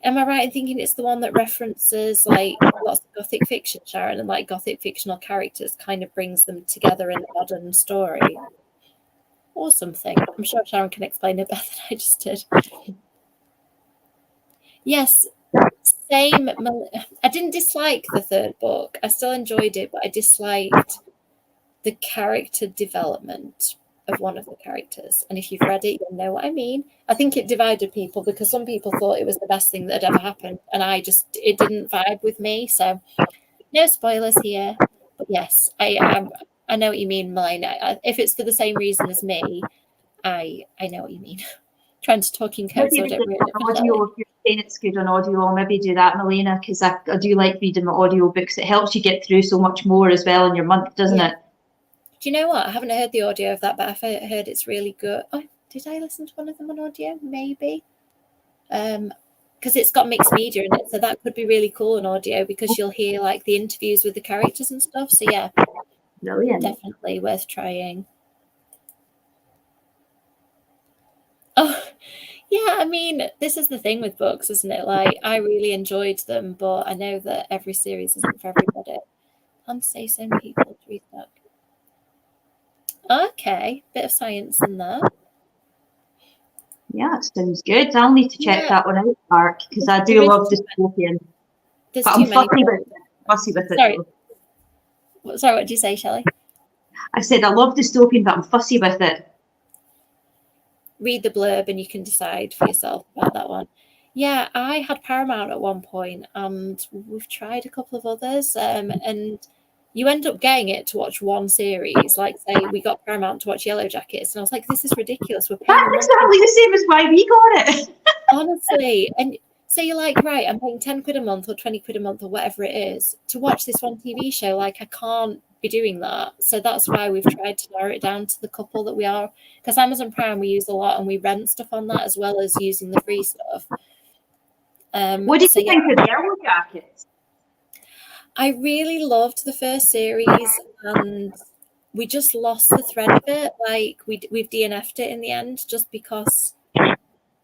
Am I right in thinking it's the one that references like lots of Gothic fiction, Sharon, and like Gothic fictional characters, kind of brings them together in a modern story or something? I'm sure Sharon can explain it better than I just did. Yes, same. I didn't dislike the third book. I still enjoyed it, but I disliked the character development of one of the characters. And if you've read it, you'll know what I mean. I think it divided people, because some people thought it was the best thing that had ever happened, and it didn't vibe with me. So no spoilers here. But yes, I know what you mean, Melina. If it's for the same reason as me, I know what you mean. Trying to talk in code so I don't ruin it. Audio, if you're saying it's good on audio, I'll maybe do that, Melina, because I do like reading my audio books. It helps you get through so much more as well in your month, doesn't it? Do you know what? I haven't heard the audio of that, but I've heard it's really good. Oh, did I listen to one of them on audio? Maybe. Because it's got mixed media in it, so that could be really cool on audio, because you'll hear like the interviews with the characters and stuff. So yeah, brilliant. Definitely worth trying. Oh, yeah, I mean, this is the thing with books, isn't it? Like, I really enjoyed them, but I know that every series isn't for everybody. Can't say so many people to read that. Okay, bit of science in there. Yeah, it sounds good. I'll need to check that one out, Mark, because I do love dystopian. But I'm fussy with it. Sorry, what did you say, Shelley? I said I love dystopian, but I'm fussy with it. Read the blurb and you can decide for yourself about that one. Yeah, I had Paramount at one point, and we've tried a couple of others, and you end up getting it to watch one series. Like, say, we got Paramount to watch Yellow Jackets, and I was like, this is ridiculous. We're paying That's exactly the same as why we got it. honestly. And so you're like, right, I'm paying 10 quid a month or 20 quid a month or whatever it is to watch this one TV show. Like, I can't be doing that. So that's why we've tried to narrow it down to the couple that we are, because Amazon Prime we use a lot and we rent stuff on that as well as using the free stuff. What did you think of the Yellow Jackets? I really loved the first series, and we just lost the thread of it. Like, we've DNF'd it in the end just because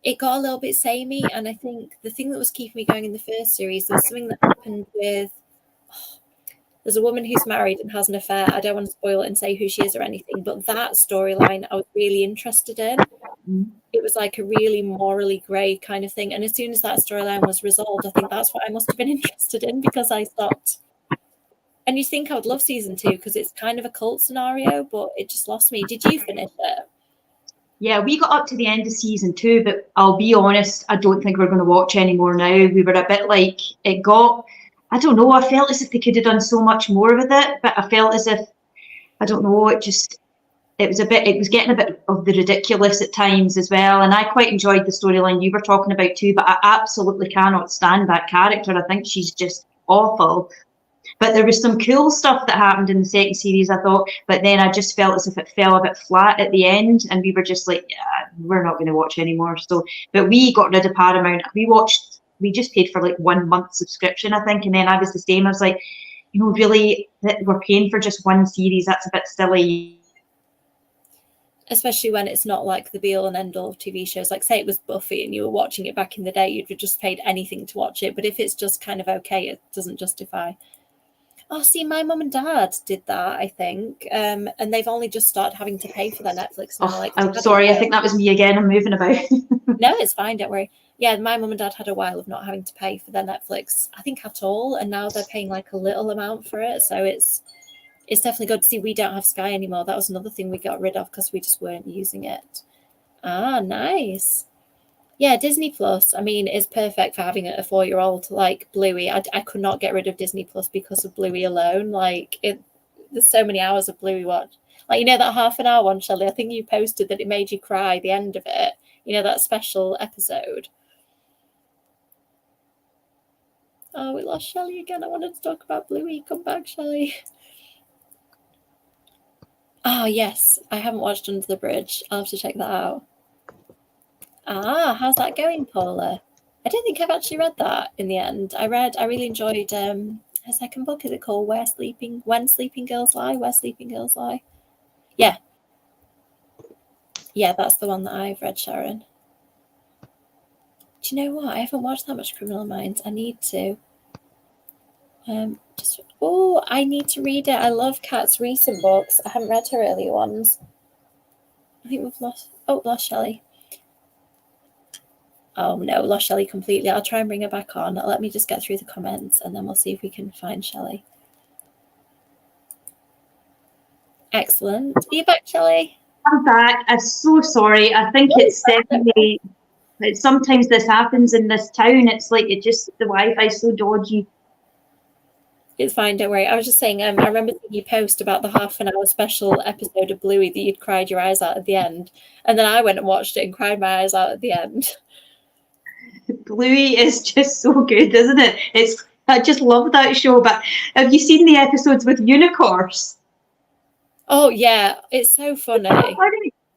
it got a little bit samey. And I think the thing that was keeping me going in the first series, there was something that happened with there's a woman who's married and has an affair. I don't want to spoil it and say who she is or anything, but that storyline I was really interested in. It was like a really morally grey kind of thing. And as soon as that storyline was resolved, I think that's what I must have been interested in, because I stopped. And you think I would love season 2 because it's kind of a cult scenario, but it just lost me. Did you finish it? Yeah, we got up to the end of season 2, but I'll be honest, I don't think we're going to watch anymore now. We were a bit like, it got, I don't know, I felt as if they could have done so much more with it, but I felt as if, I don't know, it was getting a bit of the ridiculous at times as well. And I quite enjoyed the storyline you were talking about too, but I absolutely cannot stand that character. I think she's just awful. But there was some cool stuff that happened in the second series, I thought, but then I just felt as if it fell a bit flat at the end, and we were just like, yeah, we're not going to watch anymore. So, but we got rid of Paramount. We just paid for like 1 month subscription, I think, and then I was the same. I was like, you know, really, that we're paying for just one series, that's a bit silly. Especially when it's not like the be all and end all of TV shows. Like, say it was Buffy and you were watching it back in the day, you'd have just paid anything to watch it. But if it's just kind of okay, it doesn't justify. Oh, see, my mum and dad did that, I think. And they've only just started having to pay for their Netflix now. Like, I'm sorry, I think that was me again. I'm moving about. No, it's fine, don't worry. Yeah, my mum and dad had a while of not having to pay for their Netflix, I think, at all. And now they're paying like a little amount for it. So it's definitely good to see. We don't have Sky anymore. That was another thing we got rid of because we just weren't using it. Ah, nice. Yeah, Disney Plus, I mean, is perfect for having a 4-year-old like Bluey. I could not get rid of Disney Plus because of Bluey alone. Like, there's so many hours of Bluey watch. Like, you know, that half-an-hour one, Shelly, I think you posted that it made you cry, the end of it. You know, that special episode. Oh, we lost Shelly again. I wanted to talk about Bluey. Come back, Shelly. Oh, yes. I haven't watched Under the Bridge. I'll have to check that out. Ah, how's that going, Paula? I don't think I've actually read that in the end. I really enjoyed her second book. Is it called When Sleeping Girls Lie? Where Sleeping Girls Lie? Yeah. Yeah, that's the one that I've read, Sharon. Do you know what? I haven't watched that much Criminal Minds. I need to. I need to read it. I love Kat's recent books. I haven't read her earlier ones. I think we've lost Shelly. Oh no, lost Shelly completely. I'll try and bring her back on. Let me just get through the comments and then we'll see if we can find Shelly. Excellent. Are you back, Shelly? I'm back. I'm so sorry. I think it's definitely, sometimes this happens in this town. It's like the Wi-Fi's so dodgy. It's fine, don't worry. I was just saying, I remember seeing you post about the half-an-hour special episode of Bluey that you'd cried your eyes out at the end. And then I went and watched it and cried my eyes out at the end. Bluey is just so good, isn't it? I just love that show. But have you seen the episodes with unicorns? Oh yeah, it's so funny.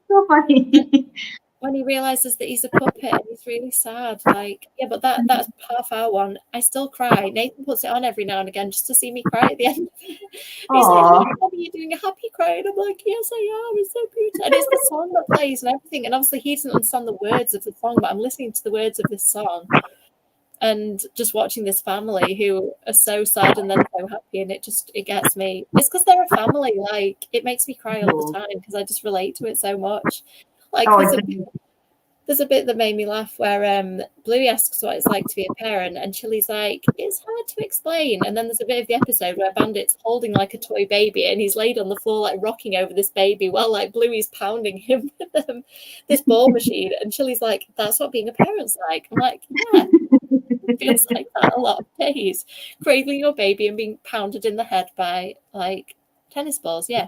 So funny. When he realizes that he's a puppet and he's really sad. Like, yeah, but that's half-hour one. I still cry. Nathan puts it on every now and again just to see me cry at the end. He's like, you're doing a happy cry, and I'm like, yes, I am. It's so beautiful. And it's the song that plays and everything. And obviously he doesn't understand the words of the song, but I'm listening to the words of this song and just watching this family who are so sad and then so happy, and it gets me. It's because they're a family. Like, it makes me cry all the time because I just relate to it so much. Like, there's a bit that made me laugh where Bluey asks what it's like to be a parent, and Chili's like, it's hard to explain. And then there's a bit of the episode where Bandit's holding like a toy baby, and he's laid on the floor like rocking over this baby while like Bluey's pounding him with this ball machine. And Chili's like, that's what being a parent's like. I'm like, yeah, it feels like that a lot of days, cradling your baby and being pounded in the head by like tennis balls. Yeah.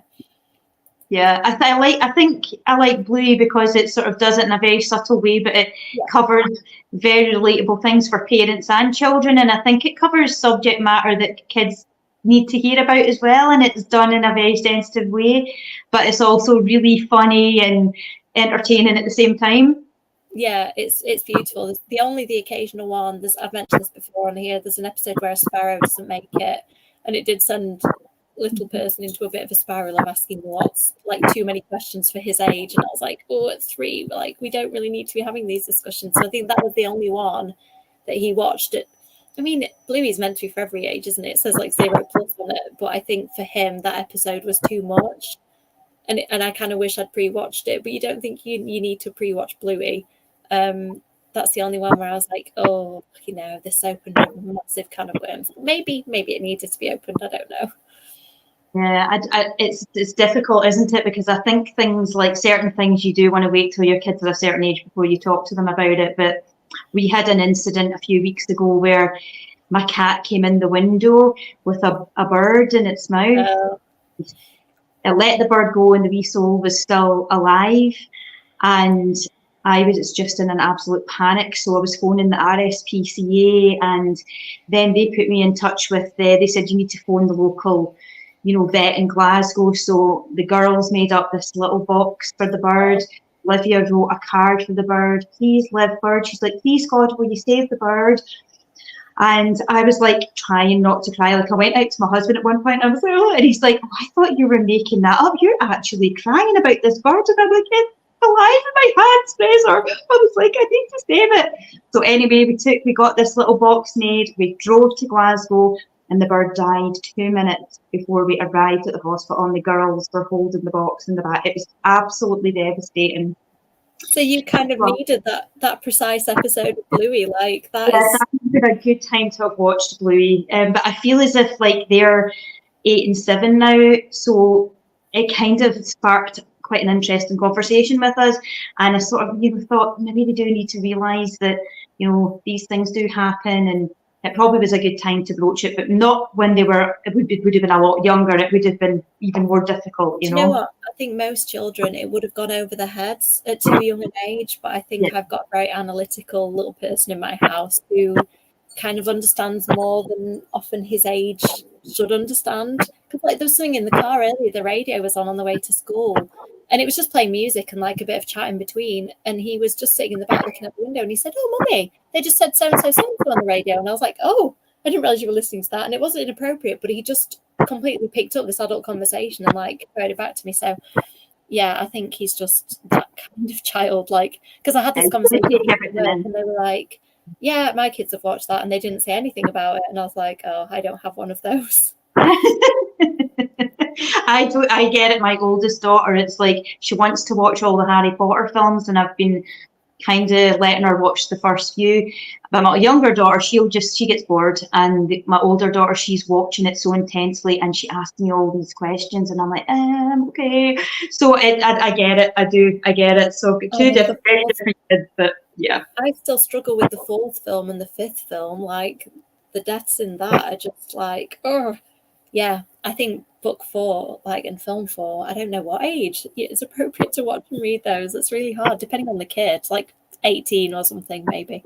Yeah, I think I like Bluey because it sort of does it in a very subtle way, but it covers very relatable things for parents and children, and I think it covers subject matter that kids need to hear about as well, and it's done in a very sensitive way, but it's also really funny and entertaining at the same time. Yeah, it's beautiful. There's the occasional one. I've mentioned this before on here. There's an episode where a sparrow doesn't make it, and it did send little person into a bit of a spiral of asking lots, like too many questions for his age. And I was like, oh, at 3, like we don't really need to be having these discussions. So I think that was the only one that he watched. It. I mean, Bluey's meant to be for every age, isn't it? It says like 0+ on it, but I think for him that episode was too much, and I kind of wish I'd pre-watched it. But you don't think you need to pre-watch Bluey. That's the only one where I was like, oh, this opened up a massive can of worms. Maybe it needed to be opened. I don't know. Yeah, it's difficult, isn't it? Because I think things like certain things you do want to wait till your kids are a certain age before you talk to them about it. But we had an incident a few weeks ago where my cat came in the window with a bird in its mouth. It let the bird go and the wee soul was still alive. And I was just in an absolute panic. So I was phoning the RSPCA, and then they put me in touch with they said you need to phone the local vet in Glasgow. So the girls made up this little box for the bird. Olivia wrote a card for the bird. Please, live bird. She's like, please God, will you save the bird? And I was like trying not to cry. Like I went out to my husband at one point and I was like, oh, and he's like, oh, I thought you were making that up. You're actually crying about this bird. And I'm like, it's alive in my hands, Fraser. I was like, I need to save it. So anyway, we got this little box made. We drove to Glasgow, and the bird died 2 minutes before we arrived at the hospital, and the girls were holding the box in the back. It was absolutely devastating. So you kind of needed that precise episode of Bluey, like that. Yeah, that would have been a good time to have watched Bluey. But I feel as if like they're 8 and 7 now, so it kind of sparked quite an interesting conversation with us. And I sort of thought maybe they do need to realise that these things do happen, and it probably was a good time to broach it, but not when they were. It would have been a lot younger. It would have been even more difficult. Do you know what? I think most children, it would have gone over their heads at too young an age. But I think I've got a very analytical little person in my house who kind of understands more than often his age should understand. Because like there was something in the car earlier. The radio was on the way to school, and it was just playing music and like a bit of chat in between. And he was just sitting in the back looking at the window, and he said, "Oh, Mummy, they just said so and so on the radio." And I was like, "Oh, I didn't realize you were listening to that." And it wasn't inappropriate, but he just completely picked up this adult conversation and like throwed it back to me. So yeah, I think he's just that kind of child. Like, because I had this conversation with them and they were like, "Yeah, my kids have watched that and they didn't say anything about it." And I was like, "Oh, I don't have one of those." I get it. My oldest daughter, it's like she wants to watch all the Harry Potter films, and I've been kind of letting her watch the first few. But my younger daughter, she gets bored, and my older daughter, she's watching it so intensely, and she asks me all these questions, and I'm like, okay. So I get it. I get it. So very different kids, but yeah. I still struggle with the 4th film and the 5th film. Like the deaths in that are just like, oh, yeah. I think book 4, like and film 4, I don't know what age it's appropriate to watch and read those. It's really hard, depending on the kid, like 18 or something, maybe.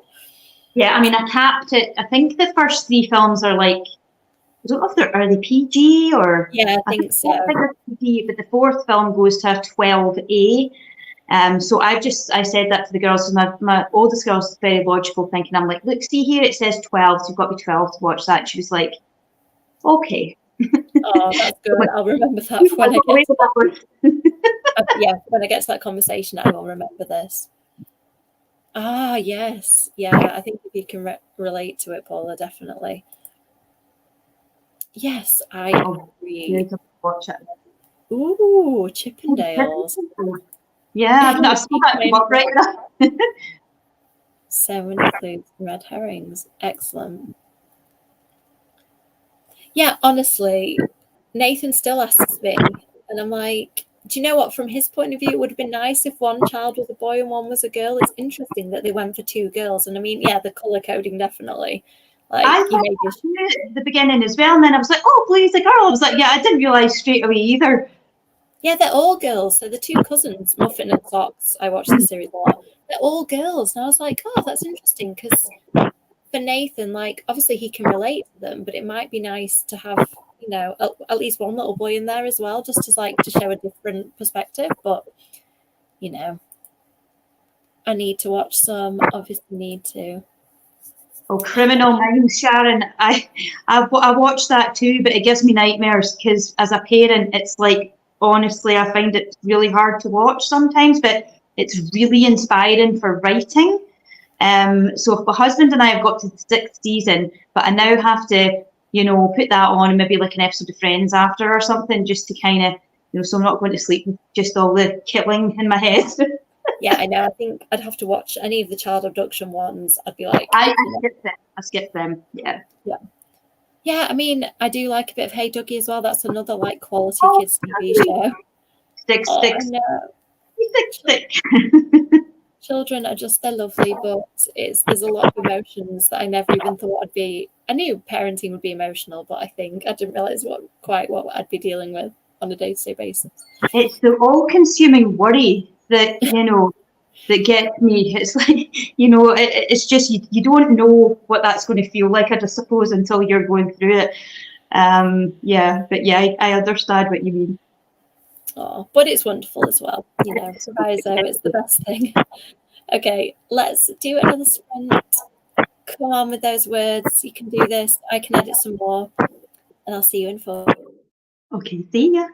Yeah, I mean, I capped it. I think the first 3 films are like, I don't know if are they PG or. Yeah, I think so. I think they're PG, but the 4th film goes to a 12A. So I said that to the girls. My oldest girl's very logical thinking. I'm like, look, see here, it says 12, so you've got to be 12 to watch that. She was like, okay. Oh, that's good. I'll remember that when I get to that. When I get to that conversation, I will remember this. Ah, yes. Yeah, I think if you can relate to it, Paula, definitely. Yes, I agree. Watch it. Ooh, Chippendales. Yeah, I've still got to up right now. So many clues and red herrings. Excellent. Yeah, honestly, Nathan still asks me, and I'm like, do you know what? From his point of view, it would have been nice if one child was a boy and one was a girl. It's interesting that they went for 2 girls. And I mean, yeah, the colour coding definitely. Like, I you thought maybe that at the beginning as well, and then I was like, oh, Blue's a girl. I was like, yeah, I didn't realise straight away either. yeah, they're all girls. So the 2 cousins, Muffin and Fox, I watched the series a lot. They're all girls. And I was like, oh, that's interesting because for Nathan, like, obviously he can relate to them, but it might be nice to have, you know, at least one little boy in there as well, just to like to show a different perspective. But, you know, I need to watch some, obviously need to. Oh, Criminal Minds, Sharon. I watched that too, but it gives me nightmares because as a parent, it's like, honestly, I find it really hard to watch sometimes, but it's really inspiring for writing. So if my husband and I have got to the 6th season, but I now have to, you know, put that on and maybe like an episode of Friends after or something, just to kind of, you know, so I'm not going to sleep with just all the killing in my head. Yeah, I know. I think I'd have to watch any of the child abduction ones. I'd be like, I skip them. I skip them. Yeah. yeah. Yeah, I mean, I do like a bit of Hey Duggee as well. That's another like quality Oh, kids TV show. stick, Oh, stick, I know. stick. Children are just, they're lovely, but there's a lot of emotions that I never even thought I'd be. I knew parenting would be emotional, but I think I didn't realize what I'd be dealing with on a day-to-day basis. It's the all-consuming worry that, you know, that gets me. It's like, you know, it's just you don't know what that's going to feel like, I just suppose, until you're going through it. Yeah, but yeah, I understand what you mean. Oh, but it's wonderful as well. You know, proviso, it's the best thing. Okay, let's do another sprint. Come on with those words. You can do this. I can edit some more, and I'll see you in 4. Okay, see ya.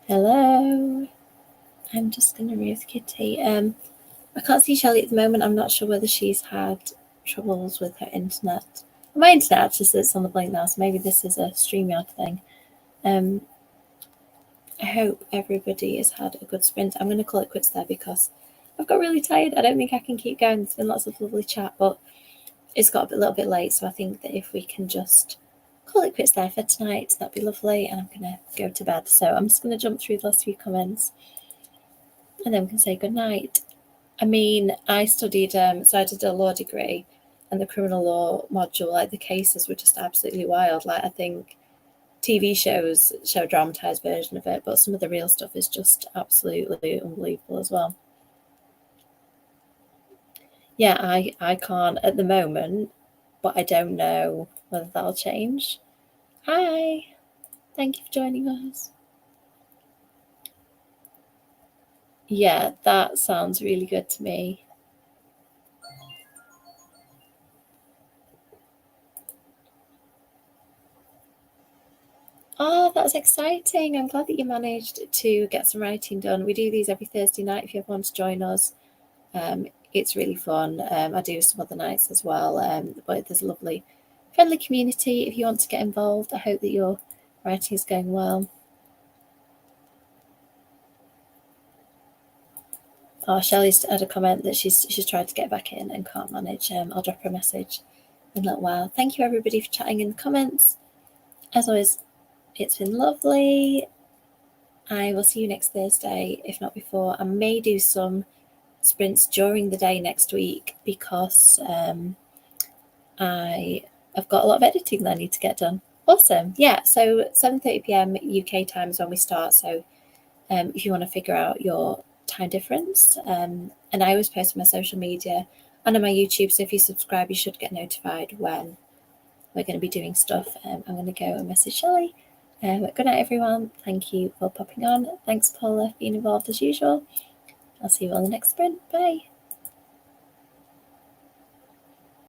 Hello. I'm just going to raise Kitty. I can't see Shelly at the moment. I'm not sure whether she's had troubles with her internet. My internet actually says it's on the blink now, so maybe this is a StreamYard thing. I hope everybody has had a good sprint. I'm going to call it quits there because I've got really tired. I don't think I can keep going. There's been lots of lovely chat, but it's got a little bit late, so I think that if we can just call it quits there for tonight, that'd be lovely, and I'm going to go to bed. So I'm just going to jump through the last few comments, and then we can say good night. I mean, I studied, so I did a law degree, and the criminal law module, like the cases were just absolutely wild. Like, I think TV shows show a dramatized version of it, but some of the real stuff is just absolutely unbelievable as well. Yeah, I can't at the moment, but I don't know whether that'll change. Hi, thank you for joining us. Yeah, that sounds really good to me. Oh, that's exciting. I'm glad that you managed to get some writing done. We do these every Thursday night if you ever want to join us. It's really fun. I do some other nights as well, but there's a lovely, friendly community if you want to get involved. I hope that your writing is going well. Oh, Shelley's had a comment that she's tried to get back in and can't manage. I'll drop her a message in a little while. Thank you everybody for chatting in the comments. As always, it's been lovely. I will see you next Thursday, if not before. I may do some sprints during the day next week because I've got a lot of editing that I need to get done. Awesome. Yeah, so 7:30 p.m. UK time is when we start. So if you want to figure out your time difference, and I always post on my social media and on my YouTube. So if you subscribe, you should get notified when we're going to be doing stuff. I'm going to go and message Shelly. Good night, everyone. Thank you for popping on. Thanks, Paula, for being involved as usual. I'll see you on the next sprint. Bye.